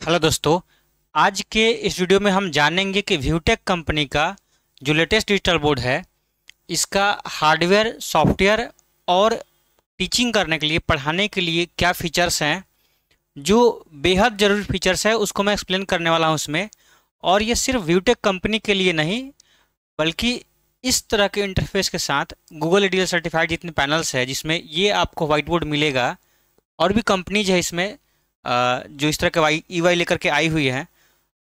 Hello दोस्तों। आज के इस वीडियो में हम जानेंगे कि व्यूटेक कंपनी का जो लेटेस्ट डिजिटल बोर्ड है, इसका हार्डवेयर, सॉफ्टवेयर और टीचिंग करने के लिए, पढ़ाने के लिए क्या फीचर्स हैं। जो बेहद ज़रूरी फीचर्स है उसको मैं एक्सप्लेन करने वाला हूं उसमें। और ये सिर्फ व्यूटेक कंपनी के लिए नहीं, बल्कि इस तरह के इंटरफेस के साथ गूगल एडीएल सर्टिफाइड जितने पैनल्स है जिसमें ये आपको वाइट बोर्ड मिलेगा, और भी कंपनीज है इसमें जो इस तरह के ई वाई लेकर के आई हुई है,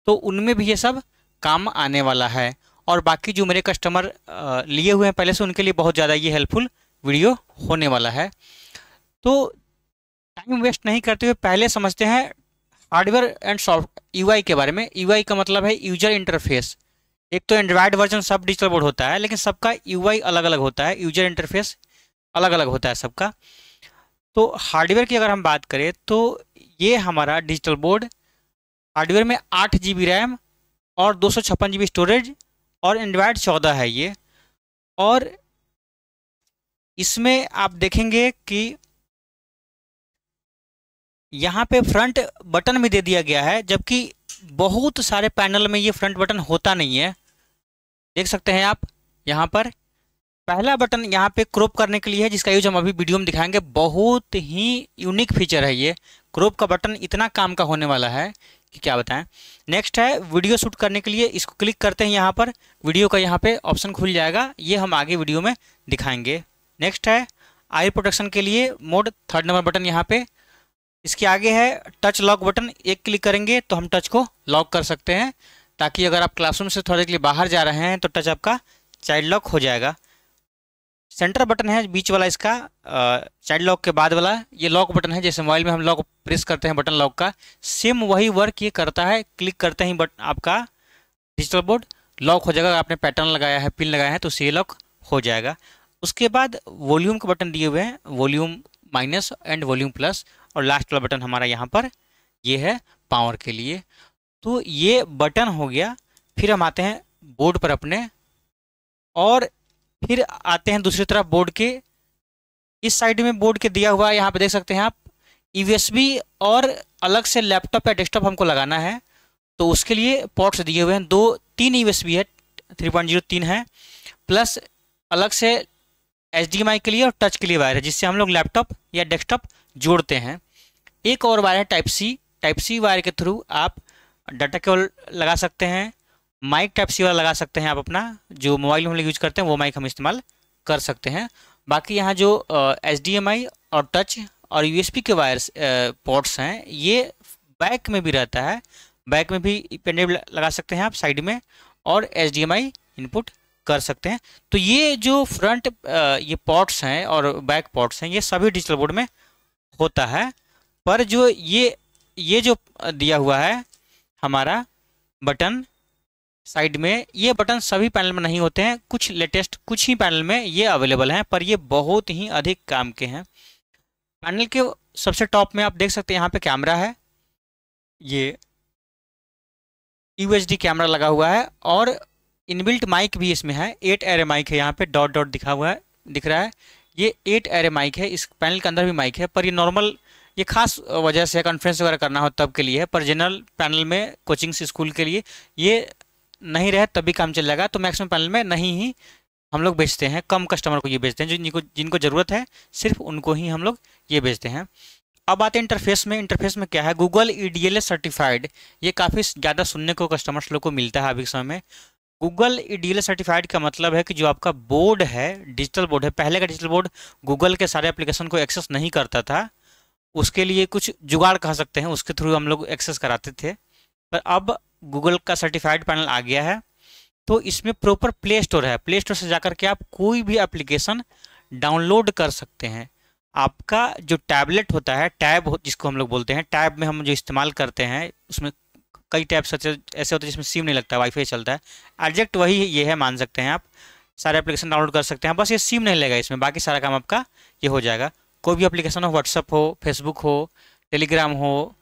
तो उनमें भी ये सब काम आने वाला है। और बाकी जो मेरे कस्टमर लिए हुए हैं पहले से, उनके लिए बहुत ज़्यादा ये हेल्पफुल वीडियो होने वाला है। तो टाइम वेस्ट नहीं करते हुए पहले समझते हैं हार्डवेयर एंड सॉफ्ट यूआई के बारे में। यूआई का मतलब है यूजर इंटरफेस। एक तो एंड्रॉयड वर्जन सब डिजिटल बोर्ड होता है, लेकिन सबका यूआई अलग अलग होता है, यूजर इंटरफेस अलग अलग होता है सबका। तो हार्डवेयर की अगर हम बात करें तो ये हमारा डिजिटल बोर्ड हार्डवेयर में 8 GB रैम और 256 GB स्टोरेज और एंड्रॉयड 14 है ये। और इसमें आप देखेंगे कि यहाँ पे फ्रंट बटन भी दे दिया गया है, जबकि बहुत सारे पैनल में ये फ्रंट बटन होता नहीं है। देख सकते हैं आप यहाँ पर पहला बटन यहाँ पे क्रॉप करने के लिए है, जिसका यूज हम अभी वीडियो में दिखाएंगे। बहुत ही यूनिक फीचर है ये। क्रॉप का बटन इतना काम का होने वाला है कि क्या बताएं। नेक्स्ट है वीडियो शूट करने के लिए, इसको क्लिक करते हैं यहाँ पर वीडियो का यहाँ पे ऑप्शन खुल जाएगा, ये हम आगे वीडियो में दिखाएंगे। नेक्स्ट है आई प्रोटेक्शन के लिए मोड, 3rd नंबर बटन यहाँ पे। इसके आगे है टच लॉक बटन, एक क्लिक करेंगे तो हम टच को लॉक कर सकते हैं, ताकि अगर आप क्लासरूम से थोड़े के लिए बाहर जा रहे हैं तो टच आपका चाइल्ड लॉक हो जाएगा। सेंटर बटन है बीच वाला, इसका चाइल्ड लॉक के बाद वाला ये लॉक बटन है। जैसे मोबाइल में हम लॉक प्रेस करते हैं बटन लॉक का, सेम वही वर्क ये करता है। क्लिक करते ही आपका डिजिटल बोर्ड लॉक हो जाएगा। अगर आपने पैटर्न लगाया है, पिन लगाया है, तो उससे लॉक हो जाएगा। उसके बाद वॉल्यूम के बटन दिए हुए हैं, volume minus and volume plus. और लास्ट वाला बटन हमारा यहाँ पर ये है पावर के लिए। तो ये बटन हो गया। फिर हम आते हैं बोर्ड पर अपने, और फिर आते हैं दूसरी तरफ बोर्ड के इस साइड में। बोर्ड के दिया हुआ है यहाँ पे, देख सकते हैं आप यूएसबी, और अलग से लैपटॉप या डेस्कटॉप हमको लगाना है तो उसके लिए पोर्ट्स दिए हुए हैं। 3 यूएसबी है, 3.0 3 है, प्लस अलग से एचडीएमआई के लिए और टच के लिए वायर है, जिससे हम लोग लैपटॉप या डेस्कटॉप जोड़ते हैं। एक और वायर है टाइप सी वायर के थ्रू आप डाटा केबल लगा सकते हैं। माइक टाइप सी वाला लगा सकते हैं आप, अपना जो मोबाइल में हम लोग यूज करते हैं वो माइक हम इस्तेमाल कर सकते हैं। बाकी यहाँ जो एचडीएमआई और टच और यूएसबी के वायर्स पोर्ट्स हैं, ये बैक में भी रहता है। बैक में भी पेन लगा सकते हैं आप साइड में, और एचडीएमआई इनपुट कर सकते हैं। तो ये जो फ्रंट ये पोर्ट्स हैं और बैक पोर्ट्स हैं, ये सभी डिजिटल बोर्ड में होता है। पर जो ये जो दिया हुआ है हमारा बटन साइड में, ये बटन सभी पैनल में नहीं होते हैं, कुछ ही पैनल में ये अवेलेबल हैं, पर ये बहुत ही अधिक काम के हैं। पैनल के सबसे टॉप में आप देख सकते हैं यहाँ पे कैमरा है, ये यूएसडी कैमरा लगा हुआ है, और इनबिल्ट माइक भी इसमें है। 8 एरे माइक है, यहाँ पे डॉट डॉट दिख रहा है। ये 8 एरे माइक है। इस पैनल के अंदर भी माइक है, पर ये नॉर्मल, ये खास वजह से कॉन्फ्रेंस वगैरह करना हो तब के लिए है। पर जनरल पैनल में कोचिंग स्कूल के लिए ये नहीं रहे तब भी काम चल जाएगा। तो मैक्सिमम पैनल में नहीं ही हम लोग बेचते हैं, कम कस्टमर को ये बेचते हैं, जिनको ज़रूरत है सिर्फ उनको ही हम लोग ये बेचते हैं। अब आते हैं इंटरफेस में। इंटरफेस में क्या है, गूगल ईडीएलए सर्टिफाइड। ये काफ़ी ज़्यादा सुनने को कस्टमर्स लोग को मिलता है अभी के समय में। गूगल ईडीएलए सर्टिफाइड का मतलब है कि जो आपका बोर्ड है, डिजिटल बोर्ड है, पहले का डिजिटल बोर्ड गूगल के सारे एप्लीकेशन को एक्सेस नहीं करता था, उसके लिए कुछ जुगाड़ कह सकते हैं, उसके थ्रू हम लोग एक्सेस कराते थे। पर अब गूगल का सर्टिफाइड पैनल आ गया है, तो इसमें प्रॉपर प्ले स्टोर है। प्ले स्टोर से जाकर के आप कोई भी एप्लीकेशन डाउनलोड कर सकते हैं। आपका जो टैबलेट होता है, जिसको हम लोग बोलते हैं, टैब में हम जो इस्तेमाल करते हैं, उसमें कई टैब्स ऐसे होते हैं जिसमें सिम नहीं लगता, वाईफाई चलता है। एग्जैक्ट वही ये है, मान सकते हैं आप। सारे एप्लीकेशन डाउनलोड कर सकते हैं, बस ये सिम नहीं लगेगा इसमें, बाकी सारा काम आपका ये हो जाएगा। कोई भी एप्लीकेशन हो, व्हाट्सअप हो, फेसबुक हो, टेलीग्राम हो,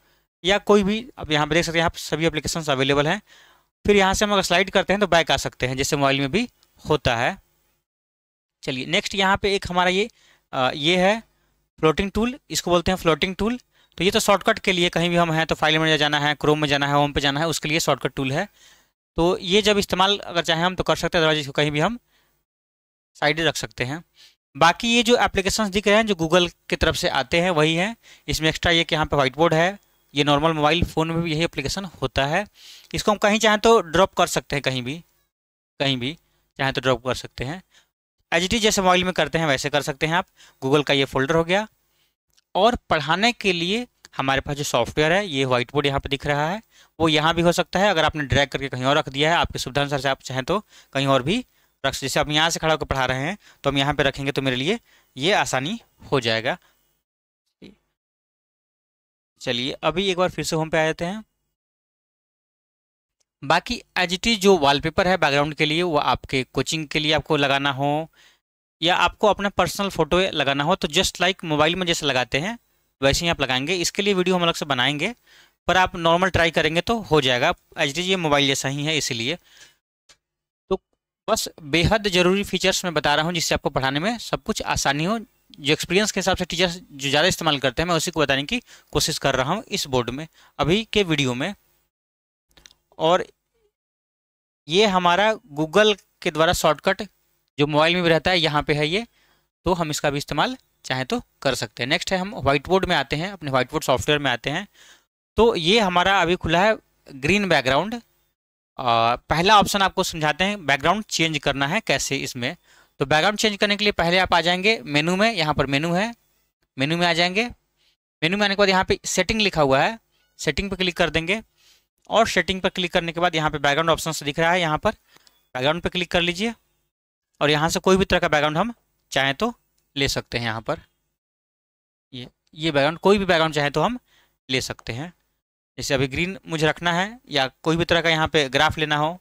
या कोई भी, अब यहाँ पे देख सकते हैं आप सभी एप्लीकेशन अवेलेबल हैं। फिर यहाँ से हम अगर स्लाइड करते हैं तो बैक आ सकते हैं, जैसे मोबाइल में भी होता है। चलिए नेक्स्ट यहाँ पे एक हमारा ये है फ्लोटिंग टूल, इसको बोलते हैं फ्लोटिंग टूल। तो ये तो शॉर्टकट के लिए, कहीं भी हम हैं तो फाइल में जाना है, क्रोम में जाना है, होम पे जाना है, उसके लिए शॉर्टकट टूल है। तो ये जब इस्तेमाल अगर चाहें हम तो कर सकते हैं, अदरवाइज इसको कहीं भी हम साइड रख सकते हैं। बाकी ये जो एप्लीकेशंस दिख रहे हैं जो गूगल की तरफ से आते हैं वही हैं। इसमें एक्स्ट्रा ये कि यहाँ पे व्हाइट बोर्ड है, ये नॉर्मल मोबाइल फ़ोन में भी यही एप्लीकेशन होता है। इसको हम कहीं चाहें तो ड्रॉप कर सकते हैं, कहीं भी चाहें तो ड्रॉप कर सकते हैं। एच डी जैसे मोबाइल में करते हैं वैसे कर सकते हैं आप। गूगल का ये फोल्डर हो गया। और पढ़ाने के लिए हमारे पास जो सॉफ्टवेयर है, ये व्हाइट बोर्ड यहाँ पे दिख रहा है, वो यहाँ भी हो सकता है। अगर आपने ड्रैग करके कहीं और रख दिया है, आपकी सुविधा अनुसार से आप चाहें तो कहीं और भी रख, जैसे आप यहाँ से खड़ा होकर पढ़ा रहे हैं तो हम यहाँ पे रखेंगे तो मेरे लिए ये आसानी हो जाएगा। चलिए अभी एक बार फिर से होम पे आ जाते हैं। बाकी एच जो वॉलपेपर है बैकग्राउंड के लिए, वो आपके कोचिंग के लिए आपको लगाना हो या आपको अपना पर्सनल फोटो लगाना हो तो जस्ट लाइक मोबाइल में जैसे लगाते हैं वैसे ही आप लगाएंगे। इसके लिए वीडियो हम अलग से बनाएंगे, पर आप नॉर्मल ट्राई करेंगे तो हो जाएगा। एच ये मोबाइल जैसा ही है इसीलिए। तो बस बेहद ज़रूरी फीचर्स मैं बता रहा हूँ जिससे आपको पढ़ाने में सब कुछ आसानी हो। जो एक्सपीरियंस के हिसाब से टीचर्स जो ज़्यादा इस्तेमाल करते हैं मैं उसी को बताने की कोशिश कर रहा हूँ इस बोर्ड में, अभी के वीडियो में। और ये हमारा गूगल के द्वारा शॉर्टकट जो मोबाइल में भी रहता है यहाँ पे है ये, तो हम इसका भी इस्तेमाल चाहें तो कर सकते हैं। नेक्स्ट है हम व्हाइट बोर्ड में आते हैं, अपने व्हाइट बोर्ड सॉफ्टवेयर में आते हैं। तो ये हमारा अभी खुला है ग्रीन बैकग्राउंड। पहला ऑप्शन आपको समझाते हैं बैकग्राउंड चेंज करना है कैसे इसमें। तो बैकग्राउंड चेंज करने के लिए पहले आप आ जाएंगे मेनू में, यहाँ पर मेनू है, मेनू में आ जाएंगे। मेनू में आने के बाद यहाँ पे सेटिंग लिखा हुआ है, सेटिंग पर क्लिक कर देंगे। और सेटिंग पर क्लिक करने के बाद यहाँ पे बैकग्राउंड ऑप्शन दिख रहा है, यहाँ पर बैकग्राउंड पर क्लिक कर लीजिए। और यहाँ से कोई भी तरह का बैकग्राउंड हम चाहें तो ले सकते हैं। यहाँ पर ये बैकग्राउंड, कोई भी बैकग्राउंड चाहे तो हम ले सकते हैं। जैसे अभी ग्रीन मुझे रखना है, या कोई भी तरह का यहाँ पे ग्राफ लेना हो,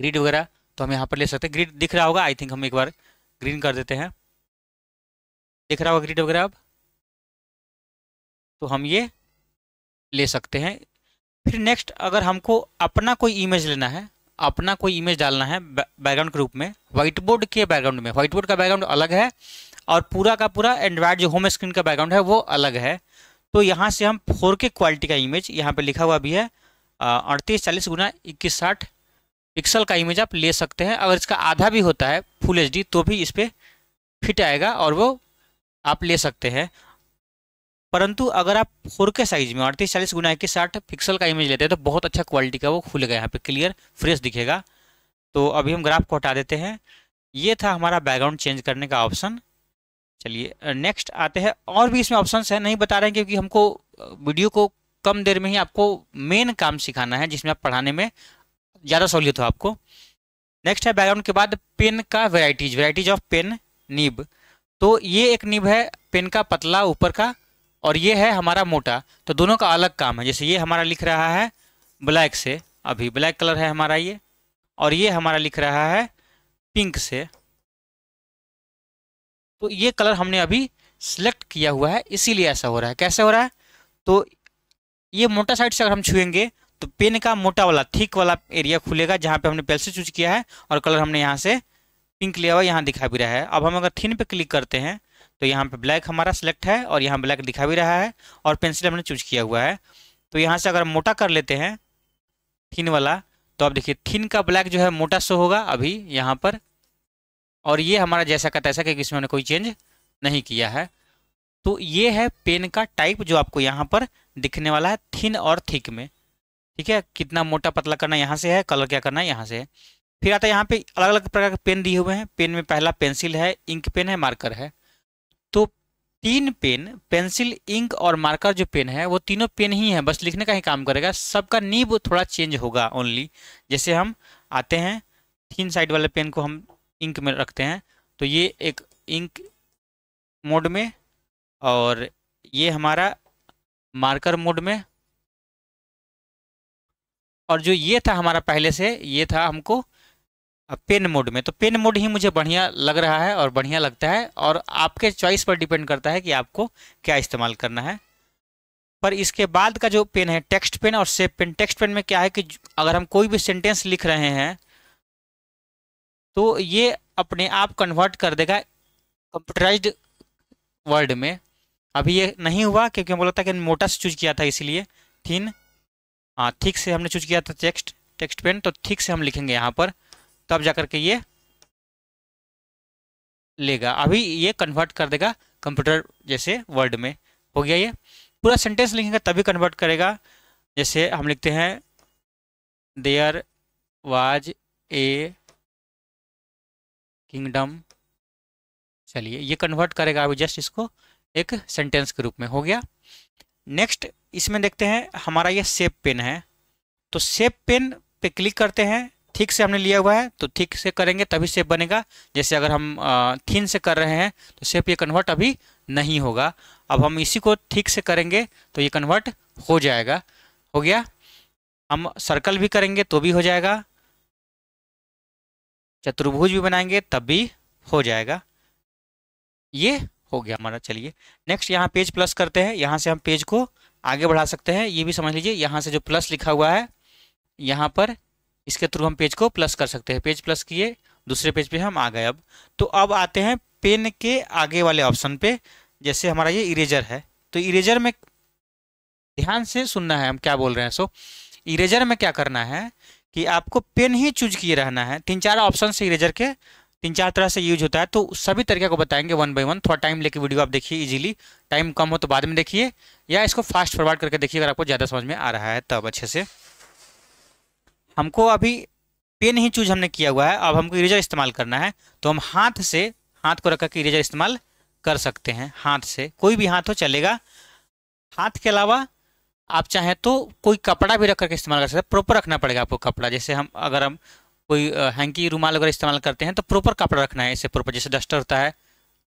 ग्रिड वगैरह, तो हम यहाँ पर ले सकते हैं। ग्रिड दिख रहा होगा, आई थिंक हम एक बार ग्रीन कर देते हैं, दिख रहा होगा ग्रिड वगैरह अब, तो हम ये ले सकते हैं। फिर नेक्स्ट अगर हमको अपना कोई इमेज लेना है, अपना कोई इमेज डालना है बैकग्राउंड के रूप में, व्हाइट बोर्ड के बैकग्राउंड में, व्हाइट बोर्ड का बैकग्राउंड अलग है और पूरा का पूरा एंड्रॉयड जो होम स्क्रीन का बैकग्राउंड है वो अलग है। तो यहाँ से हम 4K क्वालिटी का इमेज, यहाँ पे लिखा हुआ भी है 3840x2160 पिक्सल का इमेज आप ले सकते हैं। अगर इसका आधा भी होता है फुल HD तो भी इस पर फिट आएगा और वो आप ले सकते हैं। परंतु अगर आप 4K साइज में 3840x2160 पिक्सल का इमेज लेते हैं तो बहुत अच्छा क्वालिटी का वो खुलेगा, यहाँ पे क्लियर फ्रेश दिखेगा। तो अभी हम ग्राफ को हटा देते हैं। ये था हमारा बैकग्राउंड चेंज करने का ऑप्शन। चलिए नेक्स्ट आते हैं। और भी इसमें ऑप्शंस हैं, नहीं बता रहे हैं क्योंकि हमको वीडियो को कम देर में ही आपको मेन काम सिखाना है जिसमें आप पढ़ाने में ज़्यादा सहूलियत हो आपको। नेक्स्ट है बैकग्राउंड के बाद पेन का वेराइटीज ऑफ पेन निब। तो ये एक निब है पेन का पतला ऊपर का, और ये है हमारा मोटा, तो दोनों का अलग काम है। जैसे ये हमारा लिख रहा है ब्लैक से, अभी ब्लैक कलर है हमारा ये, और ये हमारा लिख रहा है पिंक से। तो ये कलर हमने अभी सिलेक्ट किया हुआ है इसीलिए ऐसा हो रहा है। कैसे हो रहा है, तो ये मोटा साइड से अगर हम छुएंगे तो पेन का मोटा वाला थिक वाला एरिया खुलेगा जहाँ पे हमने पेंसिल चूज किया है, और कलर हमने यहाँ से पिंक लिया हुआ यहाँ दिखा भी रहा है। अब हम अगर थिन पे क्लिक करते हैं तो यहाँ पे ब्लैक हमारा सिलेक्ट है और यहाँ ब्लैक दिखा भी रहा है और पेंसिल हमने चूज किया हुआ है। तो यहाँ से अगर हम मोटा कर लेते हैं थिन वाला, तो अब देखिए थिन का ब्लैक जो है मोटा शो होगा अभी यहाँ पर, और ये हमारा जैसा का तैसा, क्योंकि इसमें हमने कोई चेंज नहीं किया है। तो ये है पेन का टाइप जो आपको यहाँ पर दिखने वाला है थिन और थिक में। ठीक है, कितना मोटा पतला करना यहाँ से है, कलर क्या करना है यहाँ से है। फिर आता है यहाँ पे अलग अलग प्रकार के पेन दिए हुए हैं। पेन में पहला पेंसिल है, इंक पेन है, मार्कर है। तो 3 पेन, पेंसिल, इंक और मार्कर जो पेन है वो तीनों पेन ही है, बस लिखने का ही काम करेगा। सबका नीब थोड़ा चेंज होगा ओनली। जैसे हम आते हैं थिन साइड वाले पेन को हम इंक में रखते हैं, तो ये एक इंक मोड में, और ये हमारा मार्कर मोड में, और जो ये था हमारा पहले से ये था हमको पेन मोड में। तो पेन मोड ही मुझे बढ़िया लग रहा है और बढ़िया लगता है, और आपके चॉइस पर डिपेंड करता है कि आपको क्या इस्तेमाल करना है। पर इसके बाद का जो पेन है टेक्स्ट पेन और शेप पेन। टेक्स्ट पेन में क्या है कि अगर हम कोई भी सेंटेंस लिख रहे हैं तो ये अपने आप कन्वर्ट कर देगा कंप्यूटराइज्ड वर्ड में। अभी ये नहीं हुआ क्योंकि हम बोला था कि मोटा से चूज किया था, इसीलिए थिन। हाँ, थिक से हमने चूज किया था टेक्स्ट पेन, तो थिक से हम लिखेंगे यहाँ पर, तब जाकर के ये लेगा। अभी ये कन्वर्ट कर देगा कंप्यूटर जैसे वर्ड में। हो गया, ये पूरा सेंटेंस लिखेंगे तभी कन्वर्ट करेगा। जैसे हम लिखते हैं देयर वाज ए किंगडम, चलिए ये कन्वर्ट करेगा अभी जस्ट इसको एक सेंटेंस के रूप में। हो गया। नेक्स्ट इसमें देखते हैं, हमारा ये शेप पेन है, तो शेप पेन पे क्लिक करते हैं। थिक से हमने लिया हुआ है तो थिक से करेंगे तभी शेप बनेगा। जैसे अगर हम थिन से कर रहे हैं तो शेप ये कन्वर्ट अभी नहीं होगा। अब हम इसी को थिक से करेंगे तो ये कन्वर्ट हो जाएगा। हो गया। हम सर्कल भी करेंगे तो भी हो जाएगा, चतुर्भुज भी बनाएंगे तब भी हो जाएगा। ये हो गया हमारा। चलिए नेक्स्ट यहाँ पेज प्लस करते हैं, यहाँ से हम पेज को आगे बढ़ा सकते हैं। ये भी समझ लीजिए, यहाँ से जो प्लस लिखा हुआ है यहाँ पर, इसके थ्रू हम पेज को प्लस कर सकते हैं। पेज प्लस किए, दूसरे पेज पे हम आ गए। अब तो अब आते हैं पेन के आगे वाले ऑप्शन पे। जैसे हमारा ये इरेजर है, तो इरेजर में ध्यान से सुनना है हम क्या बोल रहे हैं। सो इरेजर में क्या करना है कि आपको पेन ही चूज किए रहना है। 3-4 ऑप्शन से इरेजर के 3-4 तरह से यूज होता है, तो सभी तरीके को बताएंगे वन बाय वन। थोड़ा टाइम लेके वीडियो आप देखिए इजीली, टाइम कम हो तो बाद में देखिए, या इसको फास्ट फॉरवर्ड करके देखिए अगर आपको ज़्यादा समझ में आ रहा है तब अच्छे से। हमको अभी पेन ही चूज हमने किया हुआ है, अब हमको इरेजर इस्तेमाल करना है, तो हम हाथ को रख कर इरेजर इस्तेमाल कर सकते हैं। हाथ से, कोई भी हाथ हो चलेगा। हाथ के अलावा आप चाहें तो कोई कपड़ा भी रख करके इस्तेमाल कर सकते हैं। प्रॉपर रखना पड़ेगा आपको कपड़ा। जैसे अगर हम कोई हैंकी रुमाल वगैरह इस्तेमाल करते हैं तो प्रॉपर कपड़ा रखना है, ऐसे प्रॉपर जैसे डस्टर होता है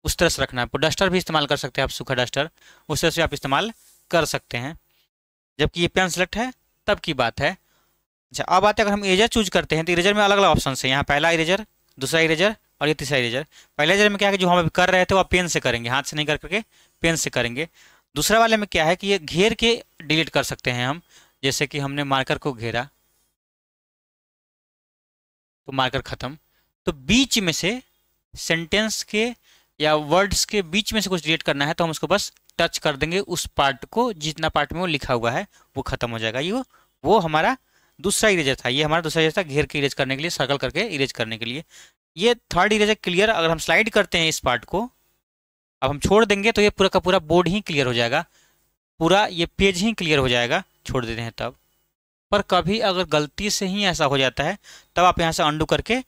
उस तरह से रखना है आपको। डस्टर भी इस्तेमाल कर सकते हैं आप, सूखा डस्टर, उस तरह से आप इस्तेमाल कर सकते हैं। जबकि ये पेन सेलेक्ट है तब की बात है। अच्छा, अब आते हैं अगर हम इरेजर चूज करते हैं तो इरेजर में अलग अलग ऑप्शन है। यहाँ पहला इरेजर, दूसरा इरेजर और ये तीसरा इरेजर। पहले इरेजर में क्या है कि जो हम अभी कर रहे थे वो पेन से करेंगे, हाथ से नहीं कर करके पेन से करेंगे। दूसरा वाले में क्या है कि ये घेर के डिलीट कर सकते हैं हम। जैसे कि हमने मार्कर को घेरा तो मार्कर खत्म। तो बीच में से सेंटेंस के या वर्ड्स के बीच में से कुछ डिलीट करना है तो हम उसको बस टच कर देंगे, उस पार्ट को जितना पार्ट में वो लिखा हुआ है वो खत्म हो जाएगा। ये वो हमारा दूसरा इरेजर था। ये हमारा दूसरा इरेजर था घेर के इरेज करने के लिए, सर्कल करके इरेज करने के लिए। ये थर्ड इरेजर क्लियर। अगर हम स्लाइड करते हैं इस पार्ट को, अब हम छोड़ देंगे तो ये पूरा का पूरा बोर्ड ही क्लियर हो जाएगा, पूरा ये पेज ही क्लियर हो जाएगा, छोड़ देते हैं तब। पर कभी अगर गलती से ही ऐसा हो जाता है तब आप यहाँ से अंडू करके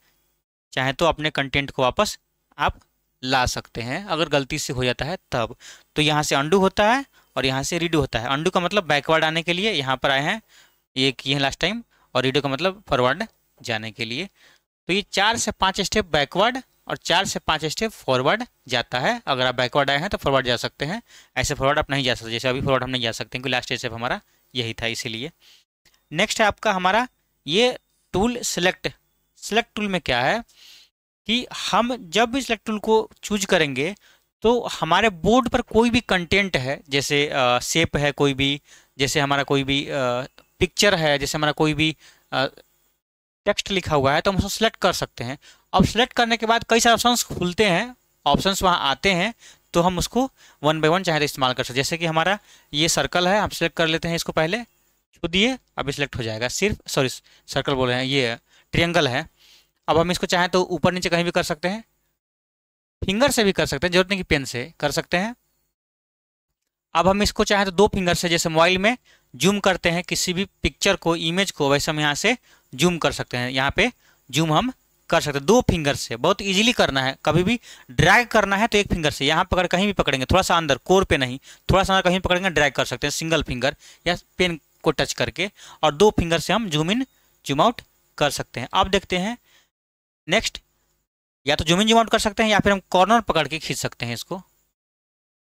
चाहे तो अपने कंटेंट को वापस आप ला सकते हैं, अगर गलती से हो जाता है तब। तो यहाँ से अंडू होता है और यहाँ से रीडू होता है। अंडू का मतलब बैकवर्ड आने के लिए यहाँ पर आए हैं, ये किए हैं लास्ट टाइम, और रीडू का मतलब फॉरवर्ड जाने के लिए। तो ये 4 से 5 स्टेप बैकवर्ड और 4 से 5 स्टेप फॉरवर्ड जाता है। अगर आप बैकवर्ड आए हैं तो फॉरवर्ड जा सकते हैं, ऐसे फॉरवर्ड आप नहीं जा सकते। जैसे अभी फॉरवर्ड हम नहीं जा सकते क्योंकि लास्ट स्टेप हमारा यही था, इसीलिए। नेक्स्ट है आपका हमारा ये टूल सेलेक्ट टूल में क्या है कि हम जब भी सेलेक्ट टूल को चूज करेंगे तो हमारे बोर्ड पर कोई भी कंटेंट है, जैसे शेप है कोई भी, जैसे हमारा कोई भी पिक्चर है, जैसे हमारा कोई भी टेक्स्ट लिखा हुआ है, तो हम उसको सिलेक्ट कर सकते हैं। अब सिलेक्ट करने के बाद कई सारे ऑप्शंस खुलते हैं, ऑप्शंस वहाँ आते हैं, तो हम उसको वन बाय वन चाहे तो इस्तेमाल कर सकते हैं। जैसे कि हमारा ये सर्कल है, हम सिलेक्ट कर लेते हैं इसको, पहले छू दिए, अभी सिलेक्ट हो जाएगा। सिर्फ सॉरी सर्कल बोल रहे हैं, ये ट्रियंगल है। अब हम इसको चाहें तो ऊपर नीचे कहीं भी कर सकते हैं, फिंगर से भी कर सकते हैं, जरूरत नहीं कि पेन से कर सकते हैं। अब हम इसको चाहें तो 2 फिंगर से, जैसे मोबाइल में जूम करते हैं किसी भी पिक्चर को, इमेज को, वैसे हम यहाँ से जूम कर सकते हैं। यहाँ पे जूम हम कर सकते हैं 2 फिंगर से, बहुत इजीली करना है। कभी भी ड्रैग करना है तो 1 फिंगर से, यहाँ पकड़ कहीं भी पकड़ेंगे, थोड़ा सा अंदर कोर पे नहीं, थोड़ा सा अंदर कहीं पकड़ेंगे, ड्रैग कर सकते हैं सिंगल फिंगर या पेन को टच करके, और 2 फिंगर से हम जूम इन जूम आउट कर सकते हैं। अब देखते हैं नेक्स्ट, या तो जूम इन जूम आउट कर सकते हैं या फिर हम कॉर्नर पकड़ के खींच सकते हैं इसको।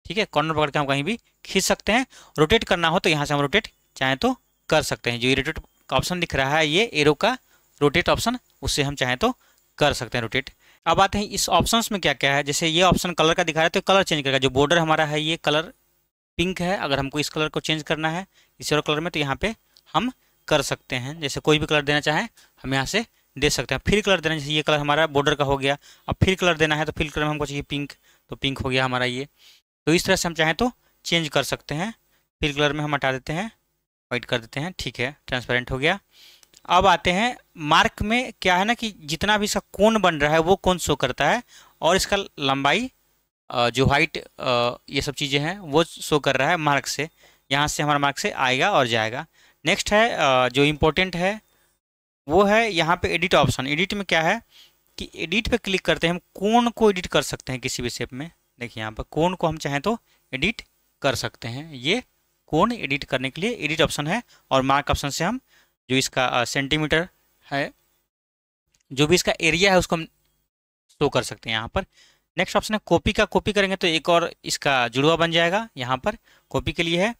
ठीक है, कॉर्नर पकड़ के हम कहीं भी खींच सकते हैं। रोटेट करना हो तो यहाँ से हम रोटेट चाहें तो कर सकते हैं। जो ये रोटेट का ऑप्शन दिख रहा है, ये एरो का रोटेट ऑप्शन, उससे हम चाहें तो कर सकते हैं रोटेट। अब आते हैं इस ऑप्शंस में क्या क्या है। जैसे ये ऑप्शन कलर का दिखा रहा है तो कलर चेंज करेगा। जो बॉर्डर हमारा है ये कलर पिंक है, अगर हमको इस कलर को चेंज करना है इस और कलर में तो यहाँ पे हम कर सकते हैं। जैसे कोई भी कलर देना चाहें हम यहाँ से दे सकते हैं। फिर कलर देना, जैसे ये कलर हमारा बॉर्डर का हो गया, अब फिर कलर देना है तो फिर कलर में हमको चाहिए पिंक, तो पिंक हो गया हमारा ये। तो इस तरह से हम चाहें तो चेंज कर सकते हैं। फिल कलर में हम हटा देते हैं, वाइट कर देते हैं, ठीक है, ट्रांसपेरेंट हो गया। अब आते हैं मार्क में, क्या है ना कि जितना भी इसका कोण बन रहा है वो कोण शो करता है, और इसका लंबाई जो हाइट ये सब चीज़ें हैं वो शो कर रहा है मार्क से। यहाँ से हमारा मार्क से आएगा और जाएगा। नेक्स्ट है जो इम्पोर्टेंट है वो है यहाँ पे एडिट ऑप्शन। एडिट में क्या है कि एडिट पे क्लिक करते हैं, हम कोण को एडिट कर सकते हैं किसी भी शेप में। देखिए यहाँ पर कोण को हम चाहें तो एडिट कर सकते हैं। ये कोण एडिट करने के लिए एडिट ऑप्शन है, और मार्क ऑप्शन से हम जो इसका सेंटीमीटर है, जो भी इसका एरिया है उसको हम शो कर सकते हैं यहाँ पर। नेक्स्ट ऑप्शन है कॉपी का। कॉपी करेंगे तो एक और इसका जुड़वा बन जाएगा, यहाँ पर कॉपी के लिए है।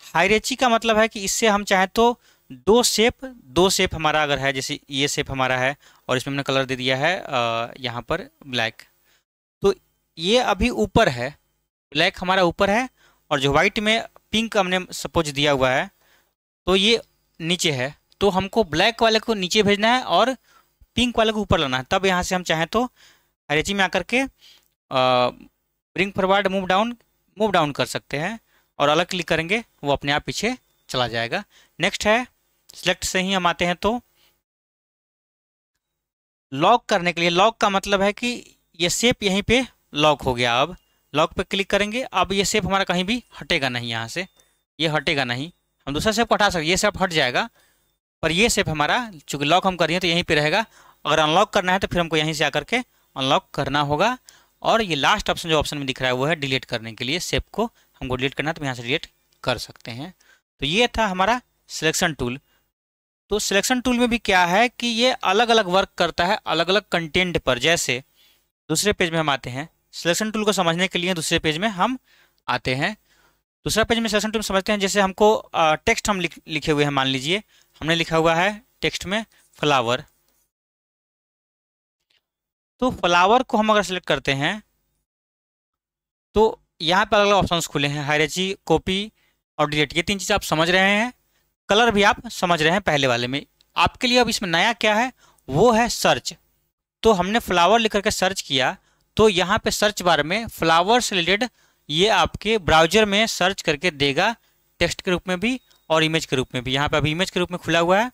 हायरेची का मतलब है कि इससे हम चाहें तो दो शेप हमारा अगर है, जैसे ये शेप हमारा है और इसमें हमने कलर दे दिया है यहाँ पर ब्लैक, तो ये अभी ऊपर है, ब्लैक हमारा ऊपर है, और जो वाइट में पिंक हमने सपोज दिया हुआ है तो ये नीचे है। तो हमको ब्लैक वाले को नीचे भेजना है और पिंक वाले को ऊपर लाना है। तब यहाँ से हम चाहें तो हायरेची में आकर के ब्रिंग फॉरवर्ड मूव डाउन कर सकते हैं, और अलग क्लिक करेंगे वो अपने आप पीछे चला जाएगा। नेक्स्ट है सिलेक्ट से ही हम आते हैं तो लॉक करने के लिए। लॉक का मतलब है कि ये शेप यहीं पे लॉक हो गया। अब लॉक पे क्लिक करेंगे, अब ये शेप हमारा कहीं भी हटेगा नहीं, यहाँ से ये हटेगा नहीं। हम दूसरा शेप को हटा सकते, ये शेप हट जाएगा, पर ये शेप हमारा चूंकि लॉक हम करिए तो यहीं पे रहेगा। अगर अनलॉक करना है तो फिर हमको यहीं से आकर के अनलॉक करना होगा। और ये लास्ट ऑप्शन जो ऑप्शन में दिख रहा है वो है डिलीट करने के लिए। शेप को हमको डिलीट करना है तो यहाँ से डिलीट कर सकते हैं। तो ये था हमारा सिलेक्शन टूल। तो सिलेक्शन टूल में भी क्या है कि ये अलग अलग वर्क करता है अलग अलग कंटेंट पर। जैसे दूसरे पेज में हम आते हैं, सिलेक्शन टूल को समझने के लिए दूसरे पेज में हम आते हैं। दूसरा पेज में सिलेक्शन टूल समझते हैं। जैसे हमको टेक्स्ट हम लिखे हुए हैं, मान लीजिए हमने लिखा हुआ है टेक्स्ट में फ्लावर, तो फ्लावर को हम अगर सेलेक्ट करते हैं तो यहाँ पर अलग अलग ऑप्शंस खुले हैं, हायरेची, कॉपी और डिलीट। ये तीन चीज़ आप समझ रहे हैं। कलर भी आप समझ रहे हैं पहले वाले में। आपके लिए अब इसमें नया क्या है वो है सर्च। तो हमने फ्लावर लिख करके सर्च किया, तो यहाँ पे सर्च बार में फ्लावर से रिलेटेड ये आपके ब्राउजर में सर्च करके देगा, टेक्स्ट के रूप में भी और इमेज के रूप में भी। यहाँ पे अभी इमेज के रूप में खुला हुआ है,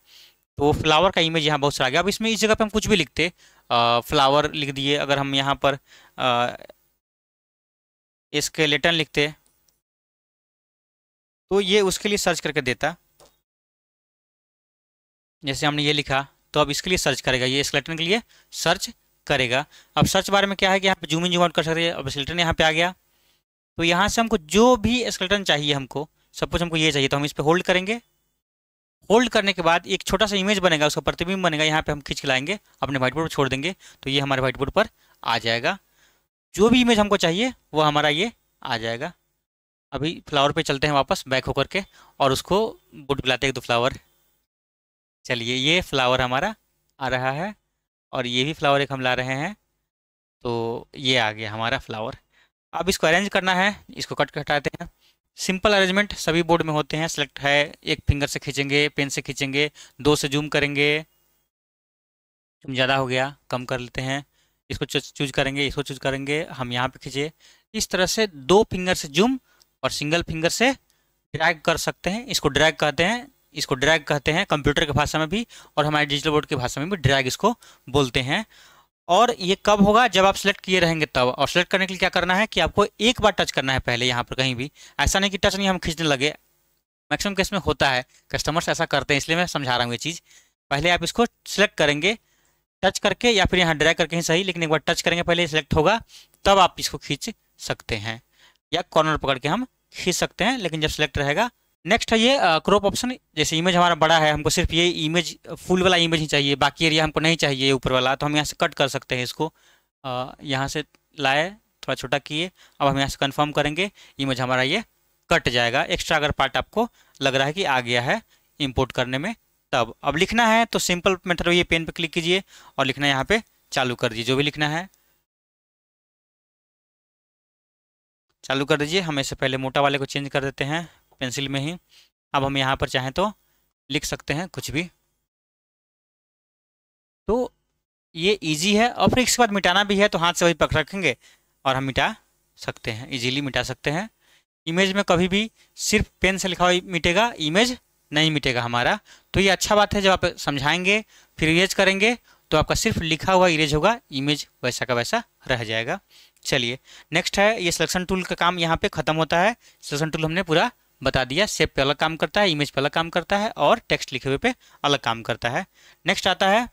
तो फ्लावर का इमेज यहाँ बहुत सारा आ गया। अब इसमें इस जगह पे हम कुछ भी लिखते, फ्लावर लिख दिए। अगर हम यहाँ पर स्केलेटन लिखते तो ये उसके लिए सर्च करके देता। जैसे हमने ये लिखा तो अब इसके लिए सर्च करेगा, ये स्केलेटन के लिए सर्च करेगा। अब सर्च बारे में क्या है कि यहाँ पे जूम इन जूम आउट कर सकते हैं। अब स्केलेटन यहाँ पे आ गया, तो यहाँ से हमको जो भी स्केलेटन चाहिए, हमको सपोज हमको ये चाहिए तो हम इस पर होल्ड करेंगे। होल्ड करने के बाद एक छोटा सा इमेज बनेगा, उसका प्रतिबिंब बनेगा, यहाँ पे हम खींच के लाएंगे, अपने व्हाइट बोर्ड पर छोड़ देंगे, तो ये हमारे व्हाइट बोर्ड पर आ जाएगा। जो भी इमेज हमको चाहिए वो हमारा ये आ जाएगा। अभी फ्लावर पे चलते हैं वापस बैक होकर के, और उसको बुट बुलाते हैं, एक दो फ्लावर। चलिए ये फ्लावर हमारा आ रहा है, और ये भी फ्लावर एक हम ला रहे हैं, तो ये आ गया हमारा फ्लावर। अब इसको अरेंज करना है, इसको कट के हटाते हैं। सिंपल अरेंजमेंट सभी बोर्ड में होते हैं। सेलेक्ट है, एक फिंगर से खींचेंगे, पेन से खींचेंगे, दो से जूम करेंगे, जूम ज़्यादा हो गया कम कर लेते हैं, इसको चूज करेंगे, इसको चूज करेंगे, हम यहाँ पे खींचे। इस तरह से दो फिंगर से जूम और सिंगल फिंगर से ड्रैग कर सकते हैं। इसको ड्रैग कहते हैं, इसको ड्रैग कहते हैं कंप्यूटर की भाषा में भी, और हमारे डिजिटल बोर्ड की भाषा में भी ड्रैग इसको बोलते हैं। और ये कब होगा, जब आप सेलेक्ट किए रहेंगे तब। और सेलेक्ट करने के लिए क्या करना है कि आपको एक बार टच करना है पहले यहाँ पर कहीं भी, ऐसा नहीं कि टच नहीं हम खींचने लगे। मैक्सिमम केस में होता है, कस्टमर्स ऐसा करते हैं, इसलिए मैं समझा रहा हूँ ये चीज़। पहले आप इसको सेलेक्ट करेंगे टच करके, या फिर यहाँ ड्रैग करके ही सही, लेकिन एक बार टच करेंगे पहले सेलेक्ट होगा, तब आप इसको खींच सकते हैं, या कॉर्नर पकड़ के हम खींच सकते हैं, लेकिन जब सेलेक्ट रहेगा। नेक्स्ट है ये क्रॉप ऑप्शन। जैसे इमेज हमारा बड़ा है, हमको सिर्फ ये इमेज फुल वाला इमेज ही चाहिए, बाकी एरिया हमको नहीं चाहिए ऊपर वाला, तो हम यहाँ से कट कर सकते हैं इसको। यहाँ से लाए, थोड़ा छोटा किए, अब हम यहाँ से कंफर्म करेंगे, इमेज हमारा ये कट जाएगा। एक्स्ट्रा अगर पार्ट आपको लग रहा है कि आ गया है इंपोर्ट करने में, तब अब लिखना है तो सिंपल मेथड, ये पेन पे क्लिक कीजिए और लिखना यहाँ पे चालू कर दीजिए। जो भी लिखना है चालू कर दीजिए। हम इससे पहले मोटा वाले को चेंज कर देते हैं पेंसिल में ही। अब हम यहाँ पर चाहें तो लिख सकते हैं कुछ भी, तो ये इजी है। और फिर इसके बाद मिटाना भी है तो हाथ से वही पकड़ रखेंगे और हम मिटा सकते हैं, इजीली मिटा सकते हैं। इमेज में कभी भी सिर्फ पेन से लिखा हुआ मिटेगा, इमेज नहीं मिटेगा हमारा। तो ये अच्छा बात है, जब आप समझाएंगे फिर इरेज करेंगे तो आपका सिर्फ लिखा हुआ इरेज होगा, इमेज वैसा का वैसा रह जाएगा। चलिए नेक्स्ट है, ये सिलेक्शन टूल का काम यहाँ पे खत्म होता है। सिलेक्शन टूल हमने पूरा बता दिया, शेप पे अलग काम करता है, इमेज पे अलग काम करता है और टेक्स्ट लिखे हुए पे अलग काम करता है। नेक्स्ट आता है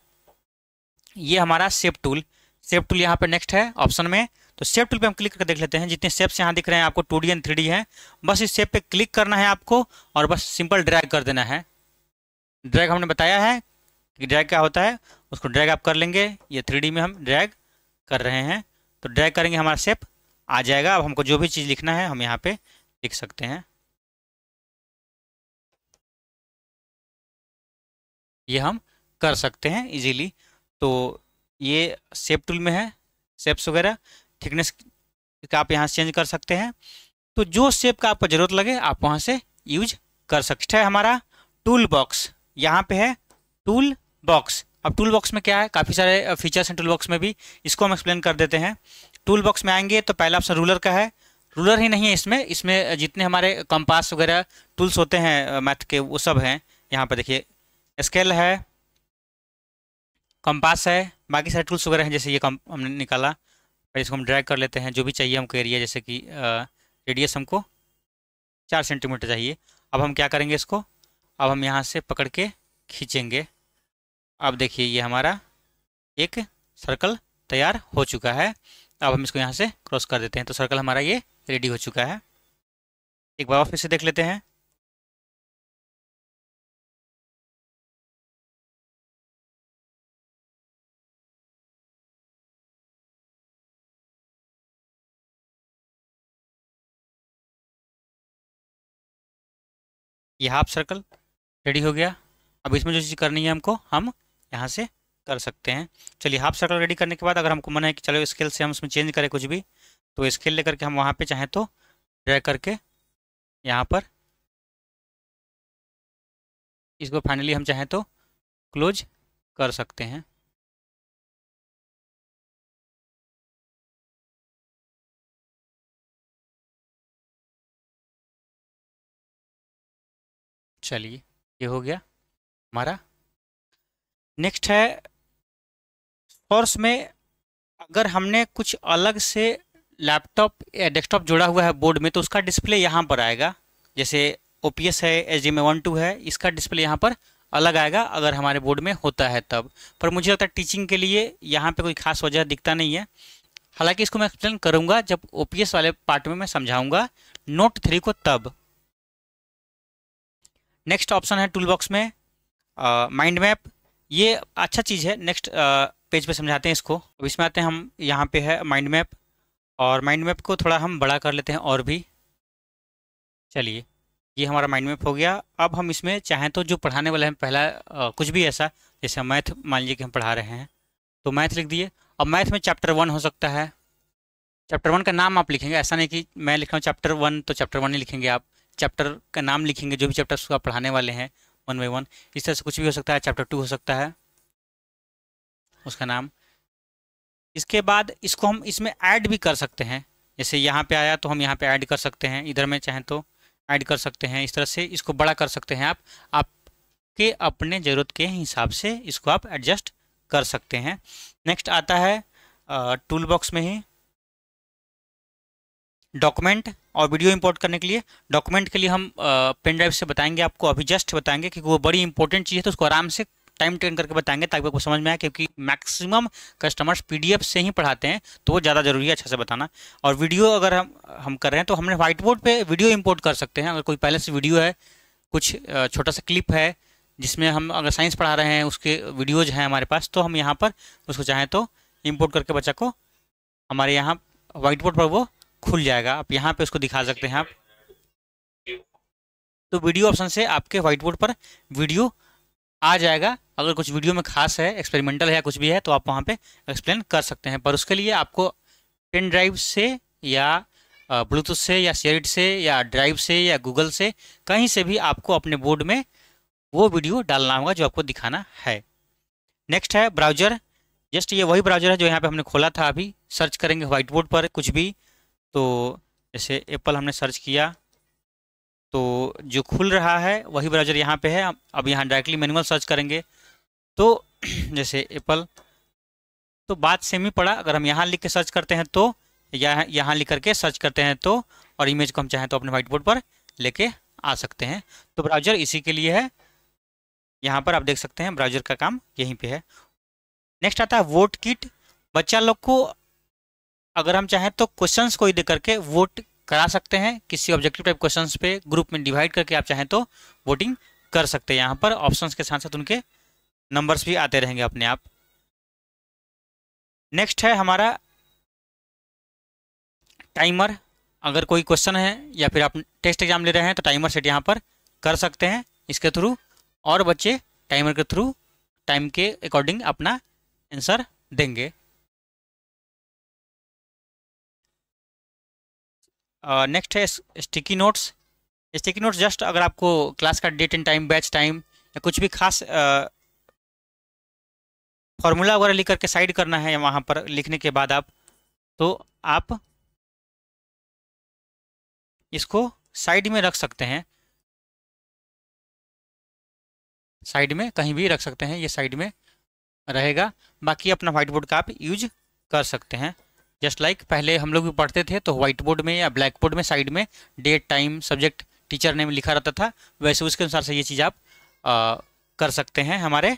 ये हमारा शेप टूल। शेप टूल यहाँ पे नेक्स्ट है ऑप्शन में। तो शेप टूल पे हम क्लिक करके देख लेते हैं। जितने शेप्स यहाँ दिख रहे हैं आपको 2D एंड 3D हैं, बस इस शेप पे क्लिक करना है आपको और बस सिंपल ड्रैग कर देना है। ड्रैग हमने बताया है कि ड्रैग क्या होता है, उसको ड्रैग आप कर लेंगे। ये 3D में हम ड्रैग कर रहे हैं, तो ड्रैग करेंगे हमारा शेप आ जाएगा। अब हमको जो भी चीज़ लिखना है हम यहाँ पे लिख सकते हैं। ये हम कर सकते हैं इजीली। तो ये शेप टूल में है, शेप्स वगैरह थिकनेस का आप यहाँ से चेंज कर सकते हैं। तो जो शेप का आपको ज़रूरत लगे आप वहाँ से यूज कर सकते हैं। हमारा टूल बॉक्स यहाँ पे है, टूल बॉक्स। अब टूल बॉक्स में क्या है, काफ़ी सारे फीचर्स हैं टूल बॉक्स में भी, इसको हम एक्सप्लेन कर देते हैं। टूल बॉक्स में आएंगे तो पहला ऑप्शन रूलर का है। रूलर ही नहीं है इसमें, इसमें जितने हमारे कंपास वगैरह टूल्स होते हैं मैथ के वो सब हैं। यहाँ पर देखिए स्केल है, कंपास है, बाकी सारे टूल्स वगैरह हैं। जैसे ये हमने निकाला, फिर इसको हम ड्रैग कर लेते हैं जो भी चाहिए हमको एरिया, जैसे कि रेडियस हमको 4 सेंटीमीटर चाहिए। अब हम क्या करेंगे, इसको अब हम यहाँ से पकड़ के खींचेंगे। अब देखिए ये हमारा एक सर्कल तैयार हो चुका है। अब हम इसको यहाँ से क्रॉस कर देते हैं, तो सर्कल हमारा ये रेडी हो चुका है। एक बार फिर से देख लेते हैं। ये हाफ सर्कल रेडी हो गया। अब इसमें जो चीज़ करनी है हमको, हम यहाँ से कर सकते हैं। चलिए हाफ सर्कल रेडी करने के बाद अगर हमको मन है कि चलो स्केल से हम उसमें चेंज करें कुछ भी, तो स्केल लेकर के हम वहाँ पे चाहें तो ड्रैग करके यहाँ पर इसको फाइनली हम चाहें तो क्लोज कर सकते हैं। चलिए ये हो गया हमारा। नेक्स्ट है सोर्स में, अगर हमने कुछ अलग से लैपटॉप या डेस्कटॉप जोड़ा हुआ है बोर्ड में तो उसका डिस्प्ले यहाँ पर आएगा। जैसे OPS है, HDMI 1.2 है, इसका डिस्प्ले यहाँ पर अलग आएगा अगर हमारे बोर्ड में होता है तब। पर मुझे लगता है टीचिंग के लिए यहाँ पे कोई खास वजह दिखता नहीं है। हालांकि इसको मैं एक्सप्लेन करूँगा जब OPS वाले पार्ट में मैं समझाऊँगा नोट 3 को तब। नेक्स्ट ऑप्शन है टूल बॉक्स में माइंड मैप। ये अच्छा चीज़ है, नेक्स्ट पेज पे समझाते हैं इसको। अब इसमें आते हैं हम, यहाँ पे है माइंड मैप, और माइंड मैप को थोड़ा हम बड़ा कर लेते हैं और भी। चलिए ये हमारा माइंड मैप हो गया। अब हम इसमें चाहें तो जो पढ़ाने वाले हैं पहला कुछ भी ऐसा, जैसे मैथ मान लीजिए कि हम पढ़ा रहे हैं तो मैथ लिख दिए। अब मैथ में चैप्टर 1 हो सकता है, चैप्टर 1 का नाम आप लिखेंगे। ऐसा नहीं कि मैं लिख रहा हूँ चैप्टर 1 तो चैप्टर 1 ही लिखेंगे, आप चैप्टर का नाम लिखेंगे जो भी चैप्टर्स आप पढ़ाने वाले हैं 1 बाय 1। इस तरह से कुछ भी हो सकता है। चैप्टर 2 हो सकता है उसका नाम। इसके बाद इसको हम इसमें ऐड भी कर सकते हैं। जैसे यहाँ पे आया तो हम यहाँ पे ऐड कर सकते हैं, इधर में चाहें तो ऐड कर सकते हैं। इस तरह से इसको बड़ा कर सकते हैं आप, आपके अपने ज़रूरत के हिसाब से इसको आप एडजस्ट कर सकते हैं। नेक्स्ट आता है टूल बॉक्स में ही डॉक्यूमेंट और वीडियो इंपोर्ट करने के लिए। डॉक्यूमेंट के लिए हम पेन ड्राइव से बताएंगे आपको, अभी जस्ट बताएंगे क्योंकि वो बड़ी इंपॉर्टेंट चीज़ है, तो उसको आराम से टाइम टेन करके बताएंगे ताकि आपको समझ में आए। क्योंकि मैक्सिमम कस्टमर्स PDF से ही पढ़ाते हैं तो वो ज़्यादा ज़रूरी है अच्छा से बताना। और वीडियो अगर हम कर रहे हैं तो हमने व्हाइट बोर्ड पे वीडियो इंपोर्ट कर सकते हैं। अगर कोई पहले से वीडियो है, कुछ छोटा सा क्लिप है जिसमें हम अगर साइंस पढ़ा रहे हैं उसके वीडियोज़ हैं हमारे पास, तो हम यहाँ पर उसको चाहें तो इम्पोर्ट करके बच्चा को हमारे यहाँ व्हाइट बोर्ड पर वो खुल जाएगा। आप यहाँ पे उसको दिखा सकते हैं आप। तो वीडियो ऑप्शन से आपके व्हाइट बोर्ड पर वीडियो आ जाएगा। अगर कुछ वीडियो में खास है, एक्सपेरिमेंटल है या कुछ भी है तो आप वहाँ पे एक्सप्लेन कर सकते हैं। पर उसके लिए आपको पेन ड्राइव से या ब्लूटूथ से या शेयर्ड से या ड्राइव से या गूगल से कहीं से भी आपको अपने बोर्ड में वो वीडियो डालना होगा जो आपको दिखाना है। नेक्स्ट है ब्राउजर। जस्ट ये वही ब्राउजर है जो यहाँ पे हमने खोला था अभी। सर्च करेंगे व्हाइट बोर्ड पर कुछ भी तो जैसे एप्पल हमने सर्च किया तो जो खुल रहा है वही ब्राउज़र यहाँ पे है। अब यहाँ डायरेक्टली मैनुअल सर्च करेंगे तो जैसे एप्पल, तो बात सेम ही पड़ा। अगर हम यहाँ लिख के सर्च करते हैं तो, या यहाँ लिख करके सर्च करते हैं तो, और इमेज को हम चाहें तो अपने व्हाइट बोर्ड पर लेके आ सकते हैं। तो ब्राउज़र इसी के लिए है। यहाँ पर आप देख सकते हैं ब्राउज़र का काम यहीं पे है। नेक्स्ट आता है वोट किट। बच्चा लोग को अगर हम चाहें तो क्वेश्चंस को ही दे करके वोट करा सकते हैं। किसी ऑब्जेक्टिव टाइप क्वेश्चंस पे ग्रुप में डिवाइड करके आप चाहें तो वोटिंग कर सकते हैं। यहाँ पर ऑप्शंस के साथ साथ उनके नंबर्स भी आते रहेंगे अपने आप। नेक्स्ट है हमारा टाइमर। अगर कोई क्वेश्चन है या फिर आप टेस्ट एग्जाम ले रहे हैं तो टाइमर सेट यहाँ पर कर सकते हैं इसके थ्रू, और बच्चे टाइमर के थ्रू टाइम के अकॉर्डिंग अपना आंसर देंगे। नेक्स्ट है sticky notes. Sticky notes just अगर आपको क्लास का date and time, batch time या कुछ भी खास फॉर्मूला वगैरह लिख करके साइड करना है वहाँ पर लिखने के बाद तो आप इसको साइड में रख सकते हैं। साइड में कहीं भी रख सकते हैं, ये साइड में रहेगा। बाकी अपना व्हाइट बोर्ड का आप यूज कर सकते हैं। जस्ट लाइक पहले हम लोग भी पढ़ते थे तो व्हाइट बोर्ड में या ब्लैक बोर्ड में साइड में date, time, subject, teacher name लिखा रहता था, वैसे उसके अनुसार से ये चीज़ आप कर सकते हैं। हमारे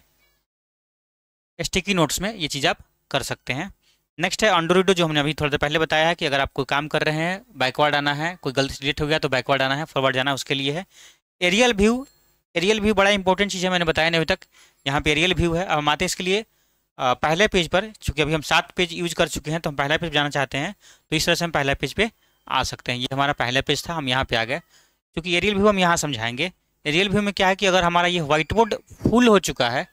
स्टिकी नोट्स में ये चीज़ आप कर सकते हैं। नेक्स्ट है अंडरविडो, जो हमने अभी थोड़ा देर पहले बताया है कि अगर आप कोई काम कर रहे हैं, बैकवर्ड आना है, कोई गलती से डिलीट हो गया तो बैकवर्ड आना है, फॉरवर्ड जाना है, उसके लिए है। Aerial view. एरियल व्यू बड़ा इंपॉर्टेंट चीज़ है, मैंने बताया नहीं अभी तक। यहाँ पे एरियल व्यू है। अब हम आते हैं इसके लिए पहले पेज पर। चूँकि अभी हम 7 पेज यूज कर चुके हैं तो हम पहला पेज जाना चाहते हैं, तो इस तरह से हम पहला पेज पे आ सकते हैं। ये हमारा पहला पेज था, हम यहाँ पे आ गए। क्योंकि एरियल व्यू हम यहाँ समझाएंगे। एरियल व्यू में क्या है कि अगर हमारा ये व्हाइट बोर्ड फुल हो चुका है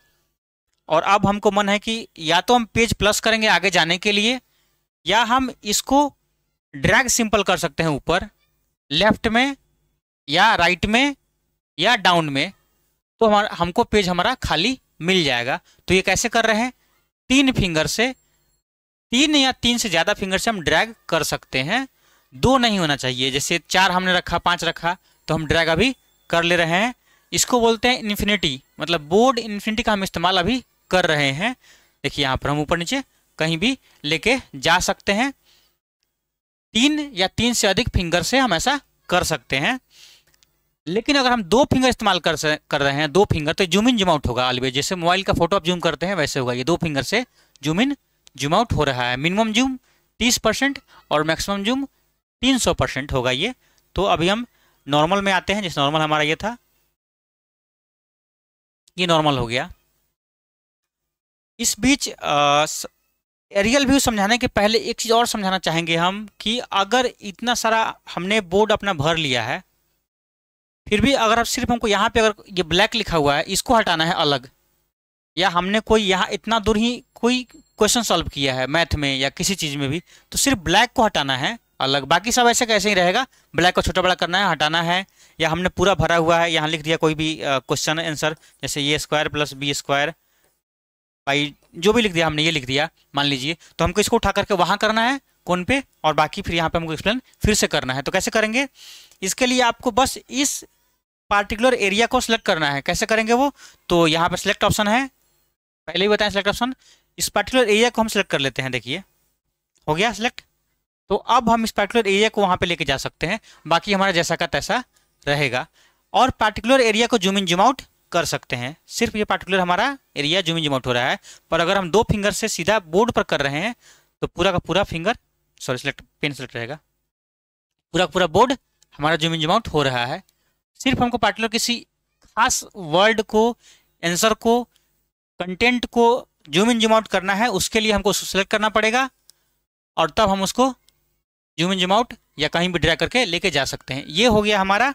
और अब हमको मन है कि या तो हम पेज प्लस करेंगे आगे जाने के लिए, या हम इसको ड्रैग सिंपल कर सकते हैं ऊपर, लेफ्ट में या राइट में या डाउन में, तो हमको पेज हमारा खाली मिल जाएगा। तो ये कैसे कर रहे हैं? 3 फिंगर से, 3 या 3 से ज़्यादा फिंगर से हम ड्रैग कर सकते हैं। 2 नहीं होना चाहिए। जैसे 4 हमने रखा, 5 रखा, तो हम ड्रैग अभी कर ले रहे हैं। इसको बोलते हैं इन्फिनिटी, मतलब बोर्ड इन्फिनिटी का हम इस्तेमाल अभी कर रहे हैं। देखिए यहाँ पर हम ऊपर नीचे कहीं भी लेके जा सकते हैं। 3 या 3 से अधिक फिंगर से हम ऐसा कर सकते हैं। लेकिन अगर हम 2 फिंगर इस्तेमाल कर रहे हैं, 2 फिंगर, तो जूम इन जूम आउट होगा ऑलवेज। जैसे मोबाइल का फोटो आप जूम करते हैं वैसे होगा। ये 2 फिंगर से जूम इन जूम आउट हो रहा है। मिनिमम जूम 30% और मैक्सिमम जूम 300% होगा ये। तो अभी हम नॉर्मल में आते हैं। जैसे नॉर्मल हमारा ये था, ये नॉर्मल हो गया। इस बीच एरियल व्यू समझाने के पहले एक चीज़ और समझाना चाहेंगे हम कि अगर इतना सारा हमने बोर्ड अपना भर लिया है, फिर भी अगर आप सिर्फ हमको यहाँ पे अगर ये ब्लैक लिखा हुआ है इसको हटाना है अलग, या हमने कोई यहाँ इतना दूर ही कोई क्वेश्चन सॉल्व किया है मैथ में या किसी चीज़ में भी, तो सिर्फ ब्लैक को हटाना है अलग। बाकी सब ऐसे कैसे ही रहेगा। ब्लैक को छोटा बड़ा करना है, हटाना है। या हमने पूरा भरा हुआ है, यहाँ लिख दिया कोई भी क्वेश्चन आंसर, जैसे A square plus B square by जो भी लिख दिया हमने, ये लिख दिया मान लीजिए, तो हमको इसको उठा करके वहाँ करना है कौन पे, और बाकी फिर यहाँ पे हमको एक्सप्लेन फिर से करना है। तो कैसे करेंगे? इसके लिए आपको बस इस पार्टिकुलर एरिया को सिलेक्ट करना है। कैसे करेंगे वो? तो यहाँ पर सिलेक्ट ऑप्शन है, पहले ही बताएं सिलेक्ट ऑप्शन। इस पार्टिकुलर एरिया को हम सिलेक्ट कर लेते हैं। देखिए हो गया सिलेक्ट। तो अब हम इस पार्टिकुलर एरिया को वहाँ पे लेके जा सकते हैं, बाकी हमारा जैसा का तैसा रहेगा। और पार्टिकुलर एरिया को जूम इन जूम आउट कर सकते हैं। सिर्फ ये पार्टिकुलर हमारा area zoom in zoom out हो रहा है। पर अगर हम 2 फिंगर से सीधा बोर्ड पर कर रहे हैं तो पूरा का पूरा finger, sorry select pen select रहेगा, पूरा का पूरा बोर्ड हमारा जूम इन जूम आउट हो रहा है। सिर्फ हमको पार्टिकुलर किसी खास वर्ड को, आंसर को, कंटेंट को जूम इन जूम आउट करना है, उसके लिए हमको उसको सिलेक्ट करना पड़ेगा और तब हम उसको जूम इन जूम आउट या कहीं भी ड्रैग करके लेके जा सकते हैं। ये हो गया हमारा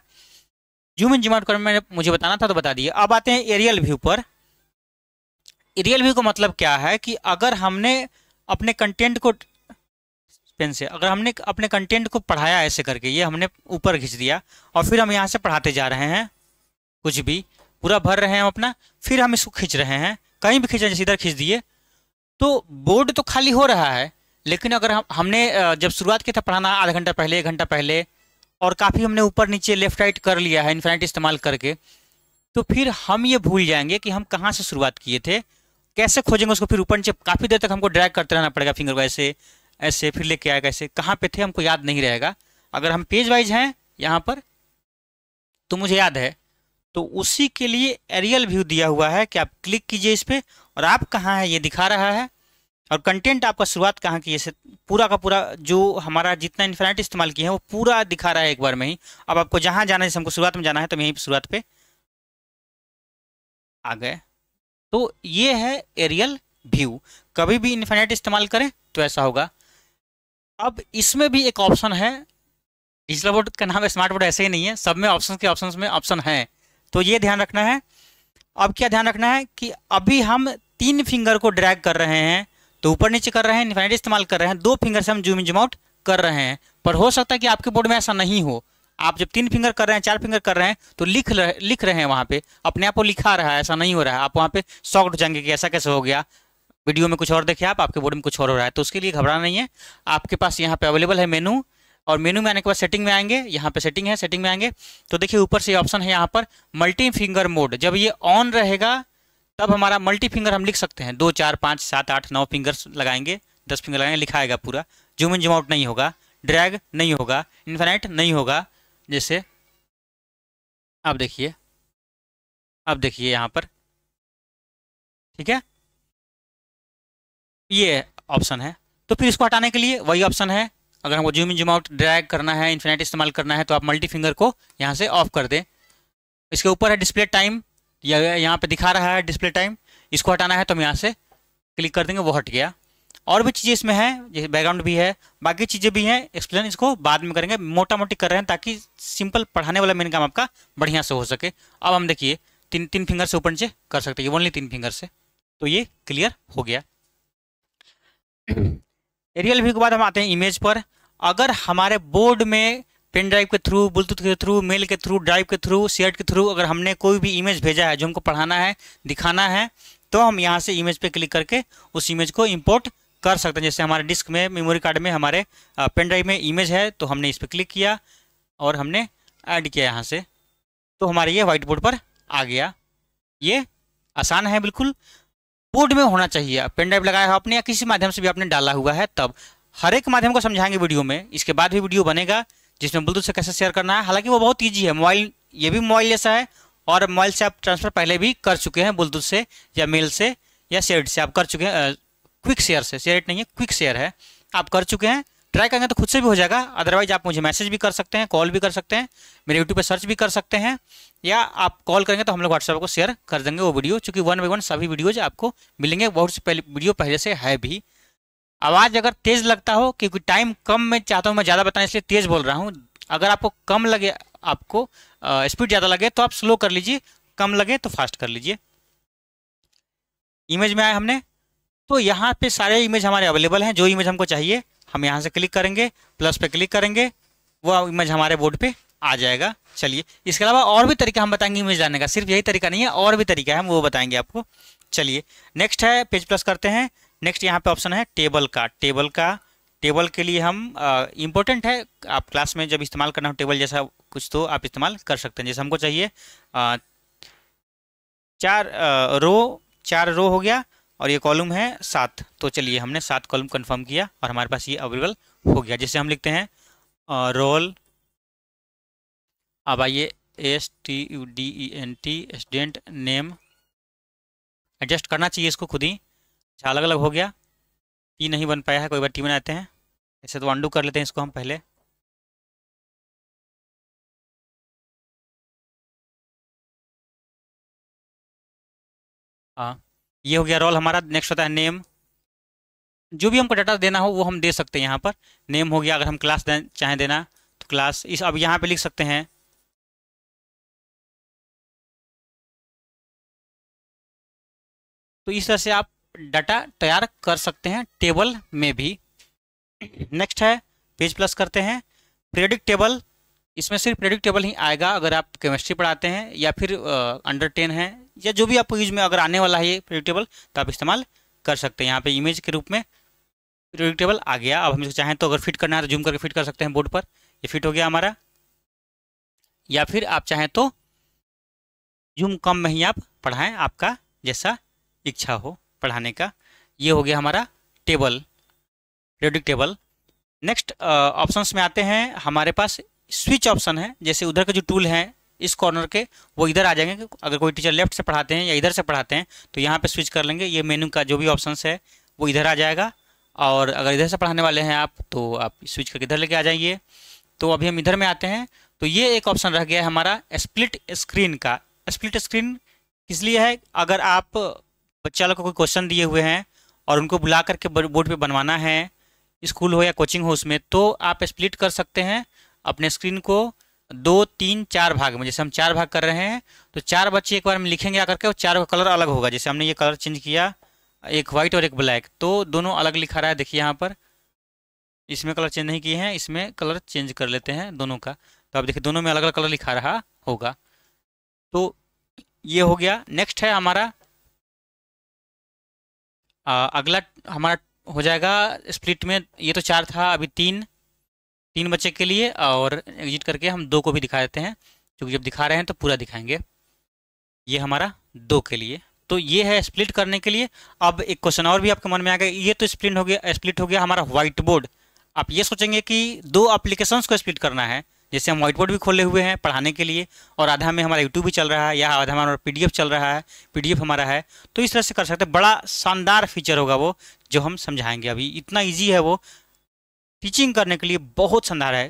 जूम इन जूम आउट करने में मुझे बताना था तो बता दिए। अब आते हैं एरियल व्यू पर। एरियल व्यू का मतलब क्या है कि अगर हमने अपने कंटेंट को पेन से, अगर हमने अपने कंटेंट को पढ़ाया ऐसे करके, ये हमने ऊपर खींच दिया और फिर हम यहाँ से पढ़ाते जा रहे हैं, कुछ भी पूरा भर रहे हैं हम अपना, फिर हम इसको खींच रहे हैं, कहीं भी खींच रहे हैं, जैसे इधर खींच दिए, तो बोर्ड तो खाली हो रहा है लेकिन अगर हमने जब शुरुआत किया था पढ़ाना आधा घंटा पहले, 1 घंटा पहले, और काफ़ी हमने ऊपर नीचे लेफ्ट राइट कर लिया है इन्फिनिटी इस्तेमाल करके, तो फिर हम ये भूल जाएंगे कि हम कहाँ से शुरुआत किए थे, कैसे खोजेंगे उसको। फिर ऊपर नीचे काफ़ी देर तक हमको ड्रैग करते रहना पड़ेगा फिंगर को, ऐसे ऐसे, फिर लेके आएगा ऐसे, कहाँ पे थे हमको याद नहीं रहेगा। अगर हम पेज वाइज हैं यहाँ पर तो मुझे याद है, तो उसी के लिए एरियल व्यू दिया हुआ है कि आप क्लिक कीजिए इस पर और आप कहाँ है ये दिखा रहा है, और कंटेंट आपका शुरुआत कहाँ की, जैसे पूरा का पूरा जो हमारा जितना इन्फिनिटी इस्तेमाल किए हैं वो पूरा दिखा रहा है एक बार में ही। अब आपको जहाँ जाना है, जैसे हमको शुरुआत में जाना है तो हम यहीं शुरुआत पे आ गए। तो ये है एरियल व्यू। कभी भी इन्फिनिटी इस्तेमाल करें तो ऐसा होगा। अब इसमें भी एक ऑप्शन है, डिजिटल बोर्ड का नाम है स्मार्ट बोर्ड ऐसे ही नहीं है, सब में ऑप्शन के ऑप्शन में ऑप्शन है, तो ये ध्यान रखना है। अब क्या ध्यान रखना है कि अभी हम 3 फिंगर को ड्रैग कर रहे हैं, तो ऊपर नीचे कर रहे हैं, इन्फिनिटी इस्तेमाल कर रहे हैं, 2 फिंगर से हम जूम इन जूम आउट कर रहे हैं। पर हो सकता है कि आपके बोर्ड में ऐसा नहीं हो, आप जब 3 फिंगर कर रहे हैं, 4 फिंगर कर रहे हैं, तो लिख रहे हैं वहाँ पे, अपने आप को लिखा रहा है, ऐसा नहीं हो रहा है। आप वहाँ पे शॉक्ड हो जाएंगे कि ऐसा कैसे हो गया, वीडियो में कुछ और देखे आप, आपके बोर्ड में कुछ और हो रहा है। तो उसके लिए घबराना नहीं है, आपके पास यहाँ पे अवेलेबल है मेनू, और मेनू में आने के बाद सेटिंग में आएंगे, यहाँ पे सेटिंग है, सेटिंग में आएंगे तो देखिए ऊपर से ऑप्शन है यहाँ पर मल्टी फिंगर मोड। जब ये ऑन रहेगा तब हमारा मल्टी फिंगर हम लिख सकते हैं, 2 4 5 7 8 9 फिंगर्स लगाएंगे, 10 फिंगर लगाएंगे, लिखा आएगा पूरा। जूम इन जूम आउट नहीं होगा, ड्रैग नहीं होगा, इन्फिनिट नहीं होगा। जैसे अब देखिए, अब देखिए यहाँ पर, ठीक है, ये ऑप्शन है। तो फिर इसको हटाने के लिए वही ऑप्शन है, अगर हमको zoom in zoom out drag करना है, इन्फिनिटी इस्तेमाल करना है, तो आप मल्टी फिंगर को यहाँ से ऑफ कर दें। इसके ऊपर है डिस्प्ले टाइम, या यहाँ पे दिखा रहा है डिस्प्ले टाइम, इसको हटाना है तो हम यहाँ से क्लिक कर देंगे, वो हट गया। और भी चीज़ें इसमें हैं, जैसे बैकग्राउंड भी है, बाकी चीज़ें भी हैं, एक्सप्लेन इसको बाद में करेंगे, मोटा मोटी कर रहे हैं ताकि सिंपल पढ़ाने वाला मेन काम आपका बढ़िया से हो सके। अब हम देखिए 3 फिंगर से ऊपर नीचे कर सकते हैं, ओनली 3 फिंगर से, तो ये क्लियर हो गया। एरियल व्यू के बाद हम आते हैं इमेज पर। अगर हमारे बोर्ड में पेन ड्राइव के थ्रू, ब्लूटूथ के थ्रू, मेल के थ्रू, ड्राइव के थ्रू, शेयर के थ्रू अगर हमने कोई भी इमेज भेजा है जो हमको पढ़ाना है, दिखाना है, तो हम यहाँ से इमेज पे क्लिक करके उस इमेज को इंपोर्ट कर सकते हैं। जैसे हमारे डिस्क में, मेमोरी कार्ड में, हमारे पेन ड्राइव में इमेज है, तो हमने इस पर क्लिक किया और हमने ऐड किया यहाँ से, तो हमारे ये व्हाइट बोर्ड पर आ गया। ये आसान है बिल्कुल, बोर्ड में होना चाहिए। पेन ड्राइव लगाया है आपने या किसी माध्यम से भी आपने डाला हुआ है, तब हर एक माध्यम को समझाएंगे वीडियो में। इसके बाद भी वीडियो बनेगा जिसमें ब्लूटूथ से कैसे शेयर करना है, हालांकि वो बहुत ईजी है। मोबाइल, ये भी मोबाइल जैसा है, और मोबाइल से आप ट्रांसफर पहले भी कर चुके हैं, ब्लूटूथ से या मेल से या शेयर से आप कर चुके हैं, क्विक शेयर से, शेयर नहीं है, क्विक शेयर है, आप कर चुके हैं। ट्राई करेंगे तो खुद से भी हो जाएगा, अदरवाइज आप मुझे मैसेज भी कर सकते हैं, कॉल भी कर सकते हैं, मेरे यूट्यूब पे सर्च भी कर सकते हैं, या आप कॉल करेंगे तो हम लोग व्हाट्सएप को शेयर कर देंगे वो वीडियो, चूँकि 1 बाय 1 सभी वीडियोज आपको मिलेंगे। बहुत से पहले वीडियो पहले से है भी। आवाज़ अगर तेज़ लगता हो, क्योंकि टाइम कम में चाहता हूँ मैं ज़्यादा बताने, इसलिए तेज़ बोल रहा हूँ। अगर आपको कम लगे, आपको स्पीड ज़्यादा लगे तो आप स्लो कर लीजिए, कम लगे तो फास्ट कर लीजिए। इमेज में आए हमने, तो यहाँ पे सारे इमेज हमारे अवेलेबल हैं। जो इमेज हमको चाहिए हम यहाँ से क्लिक करेंगे, प्लस पे क्लिक करेंगे, वो इमेज हमारे बोर्ड पे आ जाएगा। चलिए, इसके अलावा और भी तरीका हम बताएंगे इमेज लाने का, सिर्फ यही तरीका नहीं है, और भी तरीका है, हम वो बताएंगे आपको। चलिए नेक्स्ट है, पेज प्लस करते हैं। नेक्स्ट यहाँ पे ऑप्शन है टेबल का। टेबल के लिए हम इम्पोर्टेंट है, आप क्लास में जब इस्तेमाल करना हो टेबल जैसा कुछ, तो आप इस्तेमाल कर सकते हैं। जैसे हमको चाहिए 4 रो हो गया, और ये कॉलम है 7, तो चलिए हमने 7 कॉलम कंफर्म किया और हमारे पास ये अवेलेबल हो गया। जैसे हम लिखते हैं रोल, अब आइए STUDENT, स्टूडेंट नेम, एडजस्ट करना चाहिए इसको खुद ही। अच्छा, अलग अलग हो गया, टी नहीं बन पाया है, कोई बार टी बनाते हैं। ऐसे तो अंडू कर लेते हैं इसको हम पहले। हाँ, ये हो गया रोल हमारा। नेक्स्ट होता है नेम, जो भी हमको डाटा देना हो वो हम दे सकते हैं यहाँ पर। नेम हो गया, अगर हम क्लास चाहें देना तो क्लास, इस अब यहाँ पे लिख सकते हैं। तो इस तरह से आप डाटा तैयार कर सकते हैं टेबल में भी। नेक्स्ट है पेज प्लस करते हैं। पीरियडिक टेबल, इसमें सिर्फ पीरियडिक टेबल ही आएगा अगर आप केमिस्ट्री पढ़ाते हैं या फिर अंडर 10 है, या जो भी आपको यूज में अगर आने वाला है ये पीरियडिक टेबल, तो आप इस्तेमाल कर सकते हैं। यहाँ पे इमेज के रूप में पीरियोडिक टेबल आ गया। अब हम इसको चाहें तो अगर फिट करना है तो जूम करके फिट कर सकते हैं बोर्ड पर। ये फिट हो गया हमारा। या फिर आप चाहें तो जूम कम में ही आप पढ़ाएं, आपका जैसा इच्छा हो पढ़ाने का। ये हो गया हमारा table, periodic table. Next options में आते हैं, हमारे पास स्विच ऑप्शन है। जैसे उधर के जो टूल हैं इस कॉर्नर के, वो इधर आ जाएंगे। अगर कोई टीचर लेफ्ट से पढ़ाते हैं या इधर से पढ़ाते हैं तो यहाँ पे स्विच कर लेंगे। ये मेनू का जो भी ऑप्शंस है वो इधर आ जाएगा। और अगर इधर से पढ़ाने वाले हैं आप तो आप स्विच करके इधर लेके आ जाइए। तो अभी हम इधर में आते हैं। तो ये एक ऑप्शन रह गया है हमारा स्प्लिट स्क्रीन का। स्प्लिट स्क्रीन किस लिए है? अगर आप बच्चा लोग को कोई क्वेश्चन दिए हुए हैं और उनको बुला करके बोर्ड पे बनवाना है, स्कूल हो या कोचिंग हो उसमें, तो आप स्प्लिट कर सकते हैं अपने स्क्रीन को 2, 3, 4 भाग में। जैसे हम 4 भाग कर रहे हैं तो 4 बच्चे एक बार में लिखेंगे आकर के, और 4 का कलर अलग होगा। जैसे हमने ये कलर चेंज किया, एक वाइट और एक ब्लैक, तो दोनों अलग लिखा रहा है। देखिए यहाँ पर इसमें कलर चेंज नहीं किए हैं, इसमें कलर चेंज कर लेते हैं दोनों का। तो आप देखिए दोनों में अलग अलग कलर लिखा रहा होगा। तो ये हो गया। नेक्स्ट है हमारा अगला हमारा हो जाएगा स्प्लिट में। ये तो 4 था, अभी 3 बच्चे के लिए, और एग्जिट करके हम 2 को भी दिखा देते हैं, क्योंकि जब दिखा रहे हैं तो पूरा दिखाएंगे। ये हमारा 2 के लिए। तो ये है स्प्लिट करने के लिए। अब एक क्वेश्चन और भी आपके मन में आ गया, ये तो स्प्लिट हो गया हमारा व्हाइट बोर्ड। आप ये सोचेंगे कि 2 एप्लीकेशंस को स्प्लिट करना है। जैसे हम व्हाइट बोर्ड भी खोले हुए हैं पढ़ाने के लिए, और आधा में हमारा यूट्यूब भी चल रहा है, या आधा हमारा पीडीएफ चल रहा है, पीडीएफ हमारा है। तो इस तरह से कर सकते हैं। बड़ा शानदार फीचर होगा वो, जो हम समझाएंगे अभी। इतना ईजी है वो, टीचिंग करने के लिए बहुत शानदार है,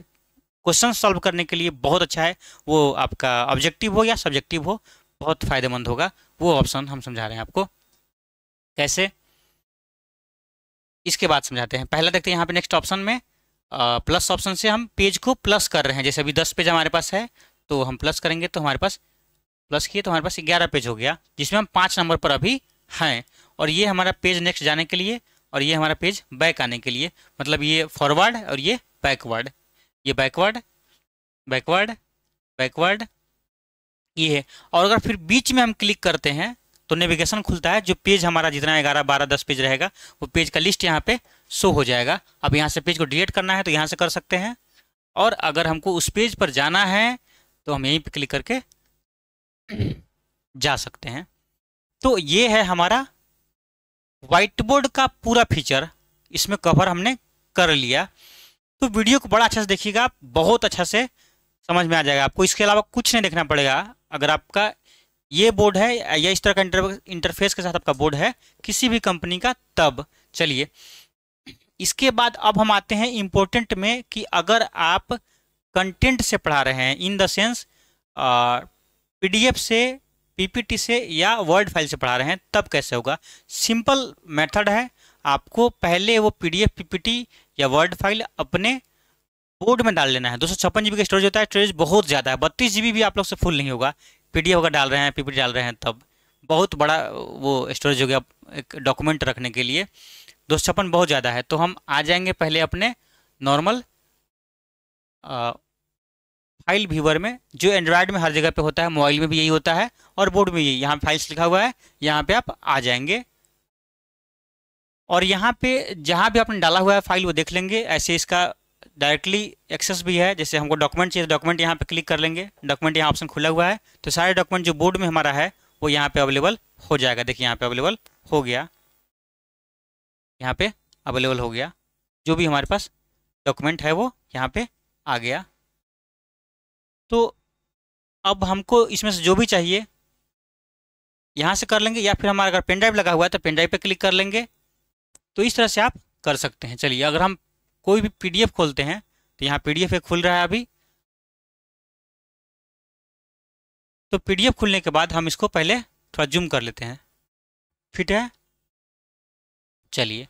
क्वेश्चन सॉल्व करने के लिए बहुत अच्छा है। वो आपका ऑब्जेक्टिव हो या सब्जेक्टिव हो, बहुत फायदेमंद होगा। वो ऑप्शन हम समझा रहे हैं आपको कैसे, इसके बाद समझाते हैं। पहला देखते हैं यहाँ पे नेक्स्ट ऑप्शन में प्लस ऑप्शन से हम पेज को प्लस कर रहे हैं। जैसे अभी 10 पेज हमारे पास है, तो हम प्लस करेंगे तो हमारे पास प्लस किए तो हमारे पास 11 पेज हो गया, जिसमें हम 5 नंबर पर अभी हैं। और ये हमारा पेज नेक्स्ट जाने के लिए, और ये हमारा पेज बैक आने के लिए। मतलब ये फॉरवर्ड और ये बैकवर्ड, ये बैकवर्ड बैकवर्ड बैकवर्ड ये है। और अगर फिर बीच में हम क्लिक करते हैं तो नेविगेशन खुलता है। जो पेज हमारा जितना 11, 12, 10 पेज रहेगा, वो पेज का लिस्ट यहाँ पे शो हो जाएगा। अब यहाँ से पेज को डिलीट करना है तो यहाँ से कर सकते हैं, और अगर हमको उस पेज पर जाना है तो हम यहीं पे क्लिक करके जा सकते हैं। तो ये है हमारा व्हाइट बोर्ड का पूरा फीचर, इसमें कवर हमने कर लिया। तो वीडियो को बड़ा अच्छा से देखिएगा, बहुत अच्छा से समझ में आ जाएगा आपको। इसके अलावा कुछ नहीं देखना पड़ेगा। अगर आपका ये बोर्ड है या इस तरह का इंटरफेस के साथ आपका बोर्ड है किसी भी कंपनी का, तब चलिए इसके बाद अब हम आते हैं इम्पोर्टेंट में, कि अगर आप कंटेंट से पढ़ा रहे हैं, इन द सेंस पीडीएफ से, पीपीटी से या वर्ड फाइल से पढ़ा रहे हैं, तब कैसे होगा। सिंपल मेथड है। आपको पहले वो पीडीएफ, पीपीटी या वर्ड फाइल अपने बोर्ड में डाल लेना है। 256 GB का स्टोरेज होता है, स्टोरेज बहुत ज़्यादा है, 32 GB भी आप लोग से फुल नहीं होगा। पीडीएफ अगर डाल रहे हैं, पीपीटी डाल रहे हैं, तब बहुत बड़ा वो स्टोरेज हो गया एक डॉक्यूमेंट रखने के लिए। 256 बहुत ज़्यादा है। तो हम आ जाएंगे पहले अपने नॉर्मल फाइल व्यूअर में, जो एंड्रॉयड में हर जगह पे होता है, मोबाइल में भी यही होता है और बोर्ड में यही। यहाँ फाइल्स लिखा हुआ है, यहाँ पे आप आ जाएंगे और यहाँ पे जहाँ भी आपने डाला हुआ है फाइल वो देख लेंगे। ऐसे इसका डायरेक्टली एक्सेस भी है। जैसे हमको डॉक्यूमेंट चाहिए, डॉक्यूमेंट यहाँ पे क्लिक कर लेंगे, डॉक्यूमेंट यहाँ ऑप्शन खुला हुआ है, तो सारे डॉक्यूमेंट जो बोर्ड में हमारा है वो यहाँ पे अवेलेबल हो जाएगा। देखिए यहाँ पे अवेलेबल हो गया, यहाँ पे अवेलेबल हो गया। जो भी हमारे पास डॉक्यूमेंट है वो यहाँ पे आ गया। तो अब हमको इसमें से जो भी चाहिए यहाँ से कर लेंगे, या फिर हमारा अगर पेन ड्राइव लगा हुआ है तो पेन ड्राइव पे क्लिक कर लेंगे। तो इस तरह से आप कर सकते हैं। चलिए अगर हम कोई भी पीडीएफ खोलते हैं तो यहाँ पीडीएफ एक खुल रहा है अभी। तो पीडीएफ खुलने के बाद हम इसको पहले थोड़ा जूम कर लेते हैं। फिट है, चलिए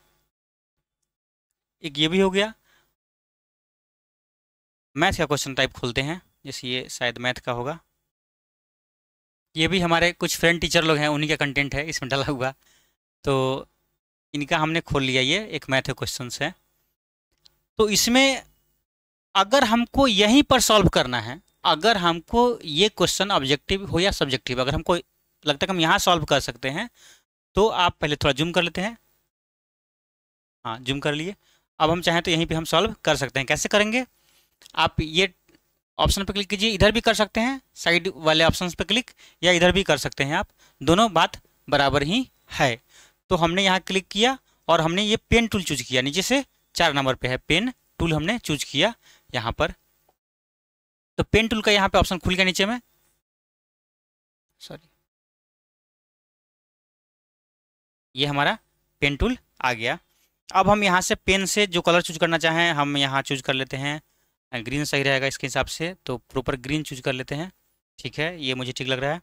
एक ये भी हो गया। मैथ का क्वेश्चन टाइप खोलते हैं, जैसे ये शायद मैथ का होगा। ये भी हमारे कुछ फ्रेंड टीचर लोग हैं, उन्हीं का कंटेंट है इसमें डाला हुआ। तो इनका हमने खोल लिया, ये एक मैथ का क्वेश्चन है। तो इसमें अगर हमको यहीं पर सॉल्व करना है, अगर हमको ये क्वेश्चन ऑब्जेक्टिव हो या सब्जेक्टिव, अगर हमको लगता है कि हम यहाँ सॉल्व कर सकते हैं, तो आप पहले थोड़ा जूम कर लेते हैं। हाँ जूम कर लिए। अब हम चाहें तो यहीं पे हम सॉल्व कर सकते हैं। कैसे करेंगे, आप ये ऑप्शन पे क्लिक कीजिए, इधर भी कर सकते हैं साइड वाले ऑप्शन पे क्लिक, या इधर भी कर सकते हैं आप, दोनों बात बराबर ही है। तो हमने यहाँ क्लिक किया और हमने ये पेन टूल चूज किया, नीचे से 4 नंबर पे है पेन टूल हमने चूज किया यहाँ पर। तो पेन टूल का यहाँ पे ऑप्शन खुल गया नीचे में, सॉरी ये हमारा पेन टूल आ गया। अब हम यहाँ से पेन से जो कलर चूज करना चाहें हम यहाँ चूज कर लेते हैं, ग्रीन सही रहेगा इसके हिसाब से, तो प्रॉपर ग्रीन चूज कर लेते हैं। ठीक है, ये मुझे ठीक लग रहा है।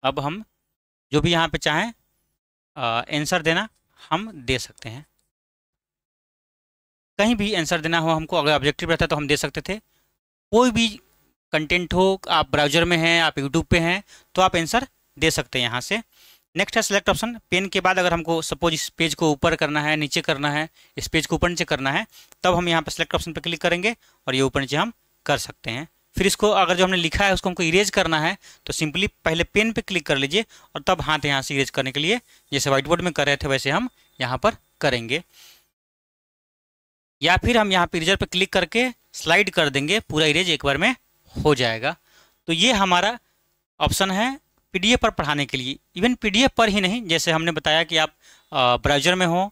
अब हम जो भी यहाँ पे चाहें आंसर देना हम दे सकते हैं, कहीं भी आंसर देना हो हमको, अगर ऑब्जेक्टिव रहता तो हम दे सकते थे। कोई भी कंटेंट हो, आप ब्राउजर में हैं, आप यूट्यूब पे हैं, तो आप आंसर दे सकते हैं यहाँ से। नेक्स्ट है सेलेक्ट ऑप्शन। पेन के बाद अगर हमको सपोज इस पेज को ऊपर करना है, नीचे करना है, इस पेज को ऊपर नीचे करना है, तब हम यहाँ पर सेलेक्ट ऑप्शन पर क्लिक करेंगे और ये ऊपर नीचे हम कर सकते हैं। फिर इसको अगर जो हमने लिखा है उसको हमको इरेज करना है तो सिंपली पहले पेन पे क्लिक कर लीजिए और तब हाथ यहाँ से इरेज करने के लिए जैसे व्हाइट बोर्ड में कर रहे थे वैसे हम यहाँ पर करेंगे। या फिर हम यहाँ पे इरेजर पे क्लिक करके स्लाइड कर देंगे, पूरा इरेज एक बार में हो जाएगा। तो ये हमारा ऑप्शन है पीडीएफ पर पढ़ाने के लिए। इवन पीडीएफ पर ही नहीं, जैसे हमने बताया कि आप ब्राउजर में हो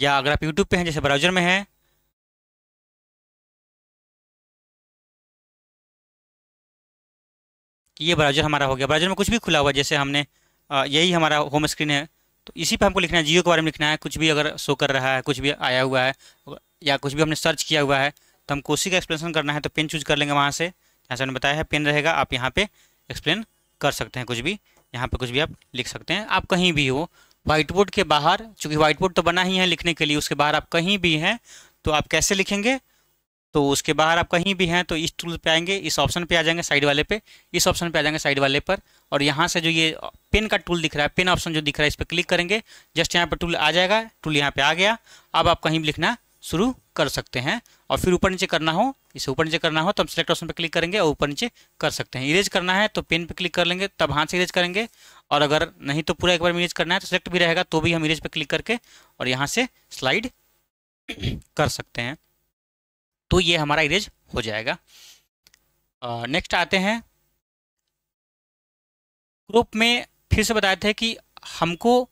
या अगर आप यूट्यूब पे हैं, जैसे ब्राउजर में है, ये ब्राउजर हमारा हो गया, ब्राउजर में कुछ भी खुला हुआ है, जैसे हमने यही हमारा होम स्क्रीन है, तो इसी पे हमको लिखना है, जियो के बारे में लिखना है, कुछ भी अगर शो कर रहा है, कुछ भी आया हुआ है या कुछ भी हमने सर्च किया हुआ है तो हमको उसी का एक्सप्लेनेशन करना है, तो पेन चूज कर लेंगे वहाँ से, जहाँ से हमने बताया है पेन रहेगा, आप यहाँ पे एक्सप्लेन कर सकते हैं कुछ भी, यहाँ पे कुछ भी आप लिख सकते हैं। आप कहीं भी हो, व्हाइट बोर्ड के बाहर, चूँकि व्हाइट बोर्ड तो बना ही है लिखने के लिए, उसके बाहर आप कहीं भी हैं तो आप कैसे लिखेंगे, तो उसके बाहर आप कहीं भी हैं तो इस टूल पे आएंगे, इस ऑप्शन पे आ जाएंगे साइड वाले पे, इस ऑप्शन पे आ जाएंगे साइड वाले पर, और यहाँ से जो ये पेन का टूल दिख रहा है, पेन ऑप्शन जो दिख रहा है, इस पर क्लिक करेंगे, जस्ट यहाँ पर टूल आ जाएगा, टूल यहाँ पे आ गया। अब आप कहीं भी लिखना शुरू कर सकते हैं। और फिर ऊपर नीचे करना हो, इसे ऊपर नीचे करना हो तो हम सेलेक्ट ऑप्शन पर क्लिक करेंगे और ऊपर नीचे कर सकते हैं। इरेज करना है तो पेन पे क्लिक कर लेंगे, तब हाथ से इरेज करेंगे, और अगर नहीं तो पूरा एक बार इरेज करना है तो सेलेक्ट भी रहेगा, तो भी हम इरेज पे क्लिक करके और यहाँ से स्लाइड कर सकते हैं, तो ये हमारा इरेज हो जाएगा। नेक्स्ट आते हैं ग्रुप में। फिर से बताए थे कि हमको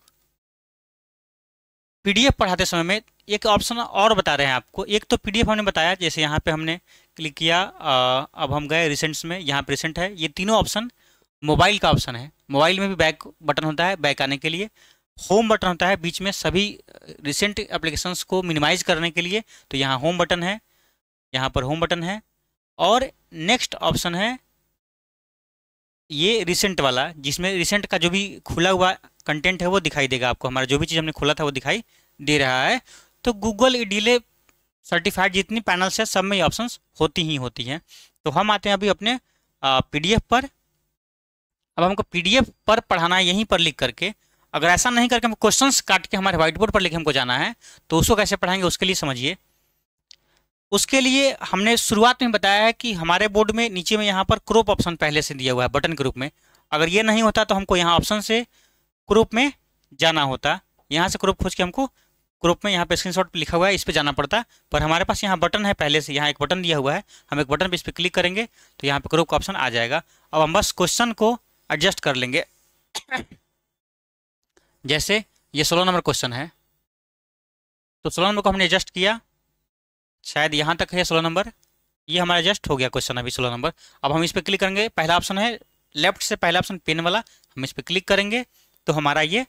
पीडीएफ पढ़ाते समय में एक ऑप्शन और बता रहे हैं आपको। एक तो पीडीएफ हमने बताया, जैसे यहाँ पे हमने क्लिक किया, अब हम गए रिसेंट्स में, यहाँ पे रिसेंट है। ये तीनों ऑप्शन मोबाइल का ऑप्शन है, मोबाइल में भी बैक बटन होता है बैक आने के लिए, होम बटन होता है बीच में सभी रिसेंट एप्लीकेशंस को मिनिमाइज करने के लिए, तो यहाँ होम बटन है, यहाँ पर होम बटन है। और नेक्स्ट ऑप्शन है ये रिसेंट वाला, जिसमें रिसेंट का जो भी खुला हुआ कंटेंट है वो दिखाई देगा आपको, हमारा जो भी चीज़ हमने खोला था वो दिखाई दे रहा है। तो गूगल ईडीले सर्टिफाइड जितनी पैनल्स है सब में ये ऑप्शंस होती ही होती हैं। तो हम आते हैं अभी अपने पीडीएफ पर। अब हमको पीडीएफ पर पढ़ाना है यहीं पर लिख करके। अगर ऐसा नहीं करके हमको क्वेश्चंस काट के हमारे व्हाइट बोर्ड पर लिखे हमको जाना है, तो उसको कैसे पढ़ाएंगे उसके लिए समझिए। उसके लिए हमने शुरुआत में बताया है कि हमारे बोर्ड में नीचे में यहाँ पर क्रॉप ऑप्शन पहले से दिया हुआ है बटन के रूप में। अगर ये नहीं होता तो हमको यहाँ ऑप्शन से क्रॉप में जाना होता, यहाँ से क्रॉप खोज के हमको क्रॉप में यहाँ पे स्क्रीनशॉट लिखा हुआ है इस पर जाना पड़ता, पर हमारे पास यहाँ बटन है पहले से, यहाँ एक बटन दिया हुआ है, हम एक बटन पे इस पर क्लिक करेंगे तो यहाँ पे क्रॉप का ऑप्शन आ जाएगा। अब हम बस क्वेश्चन को एडजस्ट कर लेंगे। जैसे ये 16 नंबर क्वेश्चन है, तो 16 नंबर को हमने एडजस्ट किया, शायद यहाँ तक है 16 नंबर, ये हमारा एडजस्ट हो गया क्वेश्चन अभी 16 नंबर। अब हम इस पर क्लिक करेंगे, पहला ऑप्शन है लेफ्ट से पहला ऑप्शन पेन वाला, हम इस पर क्लिक करेंगे तो हमारा ये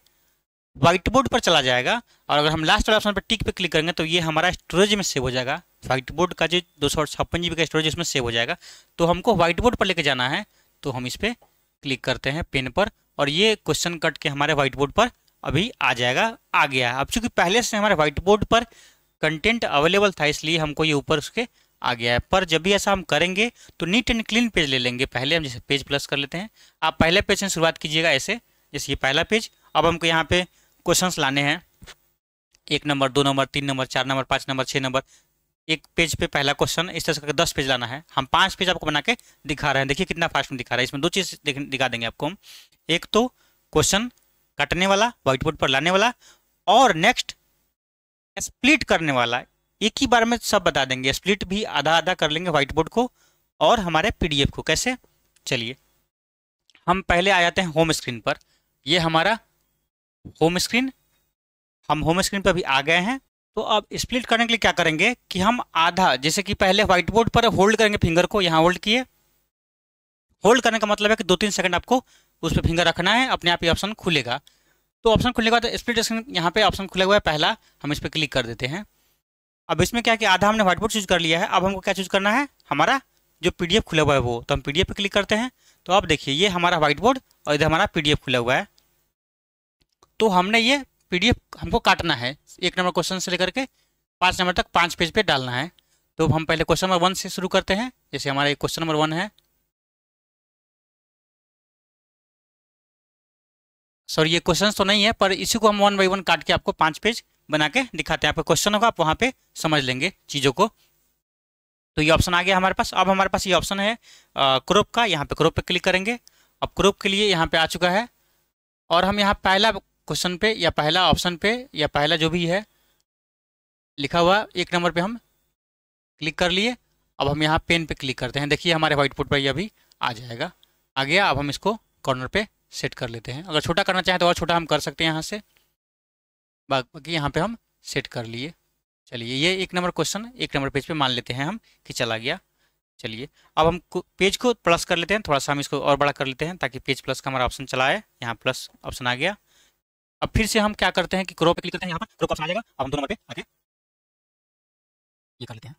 व्हाइट बोर्ड पर चला जाएगा। और अगर हम लास्ट वाले ऑप्शन पर टिक पे क्लिक करेंगे तो ये हमारा स्टोरेज में सेव हो जाएगा, व्हाइट बोर्ड का जो 256 GB का स्टोरेज इसमें सेव हो जाएगा। तो हमको व्हाइट बोर्ड पर लेके जाना है तो हम इस पर क्लिक करते हैं पेन पर, और ये क्वेश्चन कट के हमारे व्हाइट बोर्ड पर अभी आ जाएगा, आ गया। अब चूंकि पहले से हमारे व्हाइट बोर्ड पर कंटेंट अवेलेबल था इसलिए हमको ये ऊपर उसके आ गया है। पर जब भी ऐसा हम करेंगे तो नीट एंड क्लीन पेज ले लेंगे। पहले हम जैसे पेज प्लस कर लेते हैं, आप पहले पेज से शुरुआत कीजिएगा ऐसे, जैसे ये पहला पेज। अब हमको यहाँ पे क्वेश्चंस लाने हैं, 1 number 2 number 3 number 4 number 5 number 6 number, एक पेज पे पहला क्वेश्चन, इस तरह से करके 10 पेज लाना है। हम 5 पेज आपको बना के दिखा रहे हैं, देखिए कितना फास्ट में दिखा रहा है। इसमें 2 चीज़ दिखा देंगे आपको हम, एक तो क्वेश्चन काटने वाला व्हाइट बोर्ड पर लाने वाला, और नेक्स्ट स्प्लिट करने वाला, एक ही बार में सब बता देंगे। स्प्लिट भी आधा आधा कर लेंगे व्हाइट बोर्ड को और हमारे पीडीएफ को। कैसे? चलिए हम पहले आ जाते हैं होम स्क्रीन पर। ये हमारा होम स्क्रीन, हम होम स्क्रीन पर भी आ गए हैं। तो अब स्प्लिट करने के लिए क्या करेंगे कि हम आधा, जैसे कि पहले व्हाइट बोर्ड पर होल्ड करेंगे फिंगर को, यहाँ होल्ड किए। होल्ड करने का मतलब है कि 2-3 सेकंड आपको उस पर फिंगर रखना है, अपने आप ये ऑप्शन खुलेगा। तो ऑप्शन खुलने के बाद स्प्लिट स्क्रीन यहाँ पे ऑप्शन खुला हुआ है पहला, हम इस पर क्लिक कर देते हैं। अब इसमें क्या है कि आधा हमने व्हाइट बोर्ड चूज कर लिया है, अब हमको क्या चूज करना है, हमारा जो पीडीएफ खुला हुआ है वो। तो हम पीडीएफ पे क्लिक करते हैं। तो अब देखिए ये हमारा व्हाइट बोर्ड और इधर हमारा पीडीएफ खुला हुआ है। तो हमने ये पीडीएफ हमको काटना है, 1 नंबर क्वेश्चन से लेकर के 5 नंबर तक 5 पेज पे डालना है। तो हम पहले क्वेश्चन नंबर 1 से शुरू करते हैं। जैसे हमारा क्वेश्चन नंबर 1 है, सॉरी ये क्वेश्चन तो नहीं है, पर इसी को हम 1 बाई 1 काट के आपको 5 पेज बना के दिखाते हैं। आपका क्वेश्चन होगा, आप वहाँ पे समझ लेंगे चीज़ों को। तो ये ऑप्शन आ गया हमारे पास। अब हमारे पास ये ऑप्शन है क्रॉप का, यहाँ पे क्रॉप पे क्लिक करेंगे। अब क्रॉप के लिए यहाँ पे आ चुका है और हम यहाँ पहला क्वेश्चन पे या पहला ऑप्शन पे या पहला जो भी है लिखा हुआ 1 नंबर पे हम क्लिक कर लिए। अब हम यहाँ पेन पे क्लिक करते हैं। देखिए हमारे व्हाइट बोर्ड पर ये अभी आ जाएगा, आ गया। अब हम इसको कॉर्नर पे सेट कर लेते हैं। अगर छोटा करना चाहें तो और छोटा हम कर सकते हैं यहाँ से, बाकी यहाँ पे हम सेट कर लिए। चलिए ये 1 नंबर क्वेश्चन 1 नंबर पेज पे मान लेते हैं हम कि चला गया। चलिए अब हम पेज को प्लस कर लेते हैं, थोड़ा सा हम इसको और बड़ा कर लेते हैं ताकि पेज प्लस का हमारा ऑप्शन चला आए। यहाँ प्लस ऑप्शन आ गया। अब फिर से हम क्या करते हैं कि क्रॉप पे क्लिक करते हैं, यहाँ पर क्रॉप ऑप्शन आ जाएगा। अब हम 2 नंबर पे आके ये कर लेते हैं।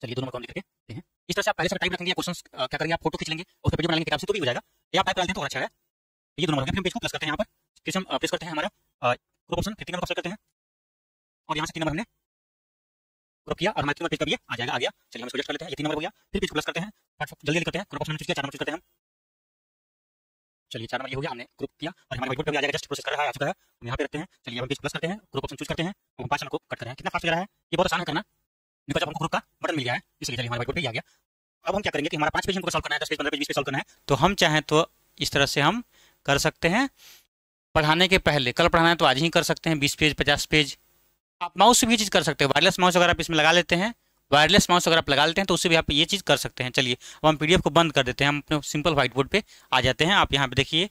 चलिए 2 नंबर को हम लिख के देखते हैं। इस तरह से आप पहले से टाइप रखेंगे या क्वेश्चन क्या करेंगे, आप फोटो खींच लेंगे और वीडियो बना लेंगे किताब से, तो भी हो जाएगा। या आप टाइप कर लेते हैं तो अच्छा है। ये 2 नंबर हो गया। फिर हम पेज को प्लस करते हैं, यहाँ पर फिर से हम प्रेस करते हैं हमारा क्रॉप ऑप्शन, 3 नंबर प्रेस करते हैं और यहाँ से 3 नंबर हमने क्रॉप किया और हमारे 3 नंबर पेज का भी आ जाएगा, आ गया। चलिए हम इसको एडजस्ट कर लेते हैं। ये 3 नंबर हो गया। फिर पेज को प्लस करते हैं, जल्दी जल्दी करते हैं। क्रॉप ऑप्शन हमने चूज किया, 4 नंबर चूज करते हैं हम। चलिए 4 नंबर ये हो गया, हमने ग्रुप किया और हमारे व्हाइट बोर्ड पे भी आ जाएगा। जस्ट प्रोसेस कर रहा है, आ चुका है। हम यहाँ पे रखते हैं। चलिए हम पेज प्लस करते हैं, ग्रुप ऑप्शन चूज करते हैं और हम 5 नंबर को कट कर रहे हैं। कितना फास्ट लग रहा है, ये बहुत आसान है करना, बिकॉज हमको ग्रुप का बटन मिल गया है, इसलिए चलिए हमारे व्हाइट बोर्ड पे आ गया। अब हम क्या करेंगे कि हमारा 5 पेज हमको सॉल्व करना है, 10 पेज 15 पेज 20 पेज सॉल्व करना है। तो हम चाहें तो इस तरह से हम कर सकते हैं पढ़ाने के पहले। कल पढ़ाना है तो आज ही कर सकते हैं 20 पेज 50 पेज। आप माउस से भी ये चीज़ कर सकते हैं। वायरलेस माउस अगर आप इसमें लगा लेते हैं, वायरलेस माउस अगर आप लगा लेते हैं तो उससे भी आप ये चीज़ कर सकते हैं। चलिए अब हम पीडीएफ को बंद कर देते हैं, हम अपने सिंपल व्हाइट बोर्ड पे आ जाते हैं। आप यहाँ पे देखिए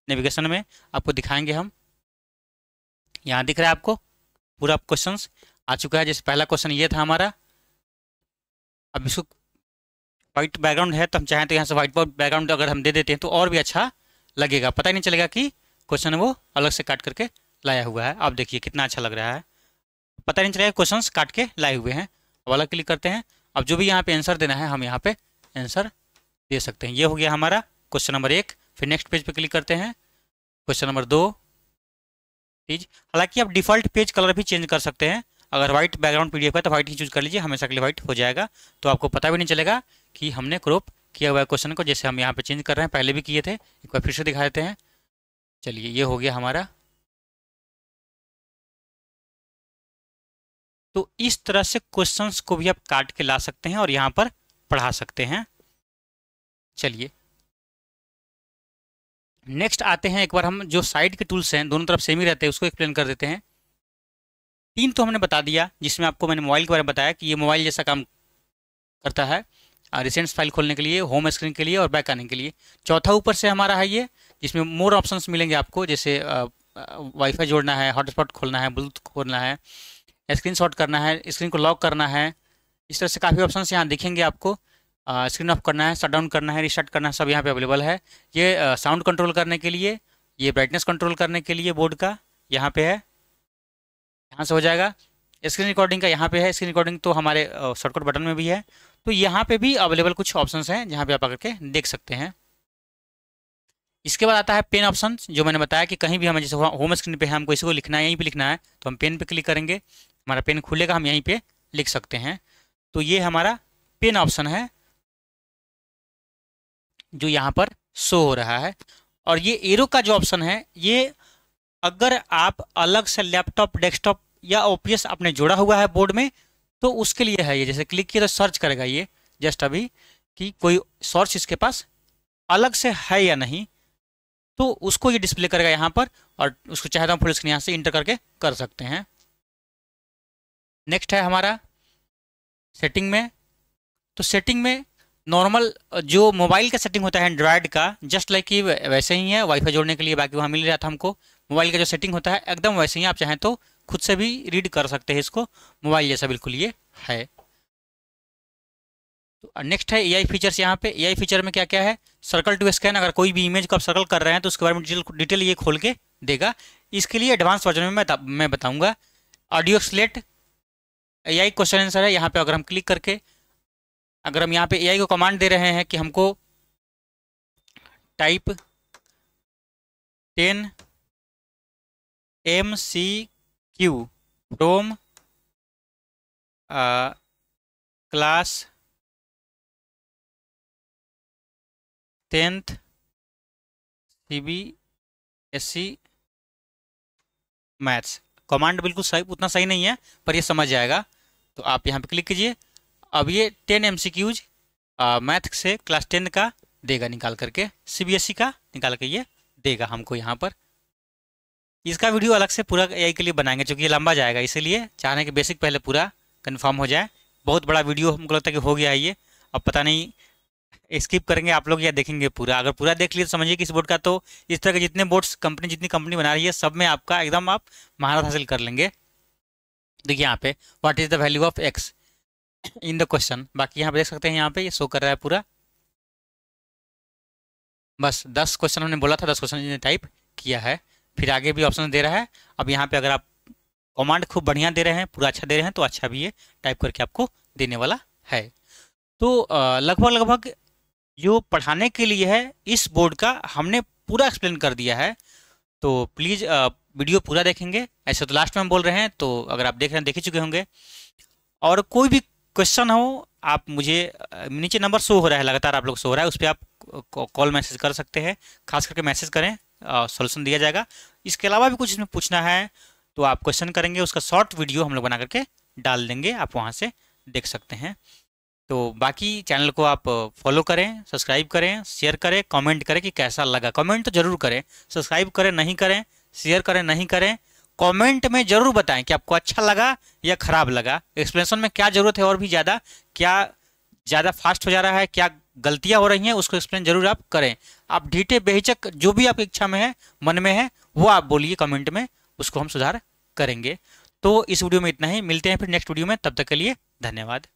नेविगेशन में आपको दिखाएंगे हम, यहाँ दिख रहा है आपको पूरा क्वेश्चंस आ चुका है। जैसे पहला क्वेश्चन ये था हमारा। अब इसको व्हाइट बैकग्राउंड है तो हम चाहें तो यहाँ से व्हाइट बोर्ड बैकग्राउंड अगर हम दे देते हैं तो और भी अच्छा लगेगा, पता ही नहीं चलेगा कि क्वेश्चन वो अलग से काट करके लाया हुआ है। आप देखिए कितना अच्छा लग रहा है, पता नहीं चलेगा क्वेश्चन काट के लाए हुए हैं। अब अलग क्लिक करते हैं। अब जो भी यहाँ पे आंसर देना है हम यहाँ पे आंसर दे सकते हैं। ये हो गया हमारा क्वेश्चन नंबर 1। फिर नेक्स्ट पेज पे क्लिक करते हैं, क्वेश्चन नंबर 2 चीज। हालांकि आप डिफॉल्ट पेज कलर भी चेंज कर सकते हैं। अगर व्हाइट बैकग्राउंड पीडीएफ है तो व्हाइट ही चूज कर लीजिए, हमेशा के लिए व्हाइट हो जाएगा। तो आपको पता भी नहीं चलेगा कि हमने क्रॉप किया हुआ है क्वेश्चन को। जैसे हम यहाँ पे चेंज कर रहे हैं, पहले भी किए थे, एक बार फिर से दिखा देते हैं। चलिए ये हो गया हमारा। तो इस तरह से क्वेश्चंस को भी आप काट के ला सकते हैं और यहाँ पर पढ़ा सकते हैं। चलिए नेक्स्ट आते हैं, एक बार हम जो साइड के टूल्स हैं दोनों तरफ सेम ही रहते हैं उसको एक्सप्लेन कर देते हैं। 3 तो हमने बता दिया, जिसमें आपको मैंने मोबाइल के बारे में बताया कि ये मोबाइल जैसा काम करता है, रिसेंट्स फाइल खोलने के लिए, होम स्क्रीन के लिए और बैक आने के लिए। चौथा ऊपर से हमारा है ये, जिसमें मोर ऑप्शंस मिलेंगे आपको, जैसे वाईफाई जोड़ना है, हॉटस्पॉट खोलना है, ब्लूटूथ खोलना है, स्क्रीनशॉट करना है, स्क्रीन को लॉक करना है। इस तरह से काफ़ी ऑप्शंस यहाँ दिखेंगे आपको। स्क्रीन ऑफ करना है, शट डाउन करना है, रिस्टार्ट करना है, सब यहाँ पे अवेलेबल है। ये साउंड कंट्रोल करने के लिए, ये ब्राइटनेस कंट्रोल करने के लिए बोर्ड का यहाँ पे है, यहाँ से हो जाएगा। स्क्रीन रिकॉर्डिंग का यहाँ पे है, स्क्रीन रिकॉर्डिंग तो हमारे शॉर्टकट बटन में भी है। तो यहाँ पे भी अवेलेबल कुछ ऑप्शंस हैं जहाँ पे आप आकर के देख सकते हैं। इसके बाद आता है पेन ऑप्शन, जो मैंने बताया कि कहीं भी हमें जैसे होम स्क्रीन पे है, हमको इसी को लिखना है, यहीं पे लिखना है, तो हम पेन पे क्लिक करेंगे, हमारा पेन खुलेगा, हम यहीं पे लिख सकते हैं। तो ये हमारा पेन ऑप्शन है जो यहाँ पर शो हो रहा है। और ये एरो का जो ऑप्शन है, ये अगर आप अलग से लैपटॉप डेस्कटॉप या ओपीएस आपने जोड़ा हुआ है बोर्ड में तो उसके लिए है ये। जैसे क्लिक किया तो सर्च करेगा ये जस्ट अभी कि कोई सोर्स इसके पास अलग से है या नहीं, तो उसको ये डिस्प्ले करेगा यहाँ पर। और उसको चाहे तो हम फुल स्क्रीन यहाँ से इंटर करके कर सकते हैं। नेक्स्ट है हमारा सेटिंग में। तो सेटिंग में नॉर्मल जो मोबाइल का सेटिंग होता है एंड्रॉयड का, जस्ट लाइक कि वैसे ही है, वाईफाई जोड़ने के लिए बाकी वहाँ मिल रहा था हमको। मोबाइल का जो सेटिंग होता है एकदम वैसे ही, आप चाहें तो खुद से भी रीड कर सकते हैं इसको, मोबाइल जैसा बिल्कुल ये है। तो नेक्स्ट है एआई फीचर्स। यहाँ पे एआई फीचर में क्या क्या है, सर्कल टू स्कैन, अगर कोई भी इमेज को आप सर्कल कर रहे हैं तो उसके बारे में डिटेल ये खोल के देगा। इसके लिए एडवांस वर्जन में मैं बताऊंगा। Audio slate AI question answer है। यहाँ पे अगर हम क्लिक करके, अगर हम यहाँ पे एआई को कमांड दे रहे हैं कि हमको type 10 MCQ from class 10th CBSE maths, command बिल्कुल सही, उतना सही नहीं है पर ये समझ जाएगा। तो आप यहाँ पे क्लिक कीजिए। अब ये 10 MCQs मैथ से क्लास 10 का देगा निकाल करके, CBSE का निकाल के ये देगा हमको यहाँ पर। इसका वीडियो अलग से पूरा एआई के लिए बनाएंगे क्योंकि ये लंबा जाएगा, इसीलिए चाह रहे हैं कि बेसिक पहले पूरा कंफर्म हो जाए। बहुत बड़ा वीडियो हमको लगता है कि हो गया है ये, अब पता नहीं स्किप करेंगे आप लोग या देखेंगे पूरा। अगर पूरा देख लिए तो समझिए कि इस बोर्ड का तो इस तरह के जितने बोर्ड्स कंपनी जितनी कंपनी बना रही है सब में आपका एकदम आप महारत हासिल कर लेंगे। देखिए यहाँ पे what is the value of x in the question, बाकी यहाँ पे देख सकते हैं, यहाँ पे ये शो कर रहा है पूरा। बस 10 क्वेश्चन हमने बोला था, 10 क्वेश्चन इन्हें टाइप किया है, फिर आगे भी ऑप्शन दे रहा है। अब यहाँ पे अगर आप कमांड खूब बढ़िया दे रहे हैं, पूरा अच्छा दे रहे हैं, तो अच्छा भी ये टाइप करके आपको देने वाला है। तो लगभग लगभग जो पढ़ाने के लिए है इस बोर्ड का हमने पूरा एक्सप्लेन कर दिया है। तो प्लीज़ वीडियो पूरा देखेंगे, ऐसे तो लास्ट में हम बोल रहे हैं, तो अगर आप देख रहे हैं देख ही चुके होंगे। और कोई भी क्वेश्चन हो आप मुझे, नीचे नंबर शो हो रहा है लगातार, आप लोग शो हो रहा है, उस पर आप कॉल मैसेज कर सकते हैं, खास करके मैसेज करें, सॉल्यूशन दिया जाएगा। इसके अलावा भी कुछ इसमें पूछना है तो आप क्वेश्चन करेंगे, उसका शॉर्ट वीडियो हम लोग बना करके डाल देंगे, आप वहाँ से देख सकते हैं। तो बाकी चैनल को आप फॉलो करें, सब्सक्राइब करें, शेयर करें, कमेंट करें कि कैसा लगा। कमेंट तो ज़रूर करें, सब्सक्राइब करें नहीं करें, शेयर करें नहीं करें, कमेंट में ज़रूर बताएं कि आपको अच्छा लगा या ख़राब लगा, एक्सप्लेनेशन में क्या ज़रूरत है और भी ज़्यादा, क्या ज़्यादा फास्ट हो जा रहा है, क्या गलतियाँ हो रही हैं, उसको एक्सप्लेन जरूर आप करें। आप ढीठे बेहिचक जो भी आपकी इच्छा में है, मन में है, वो आप बोलिए कमेंट में, उसको हम सुधार करेंगे। तो इस वीडियो में इतना ही, मिलते हैं फिर नेक्स्ट वीडियो में, तब तक के लिए धन्यवाद।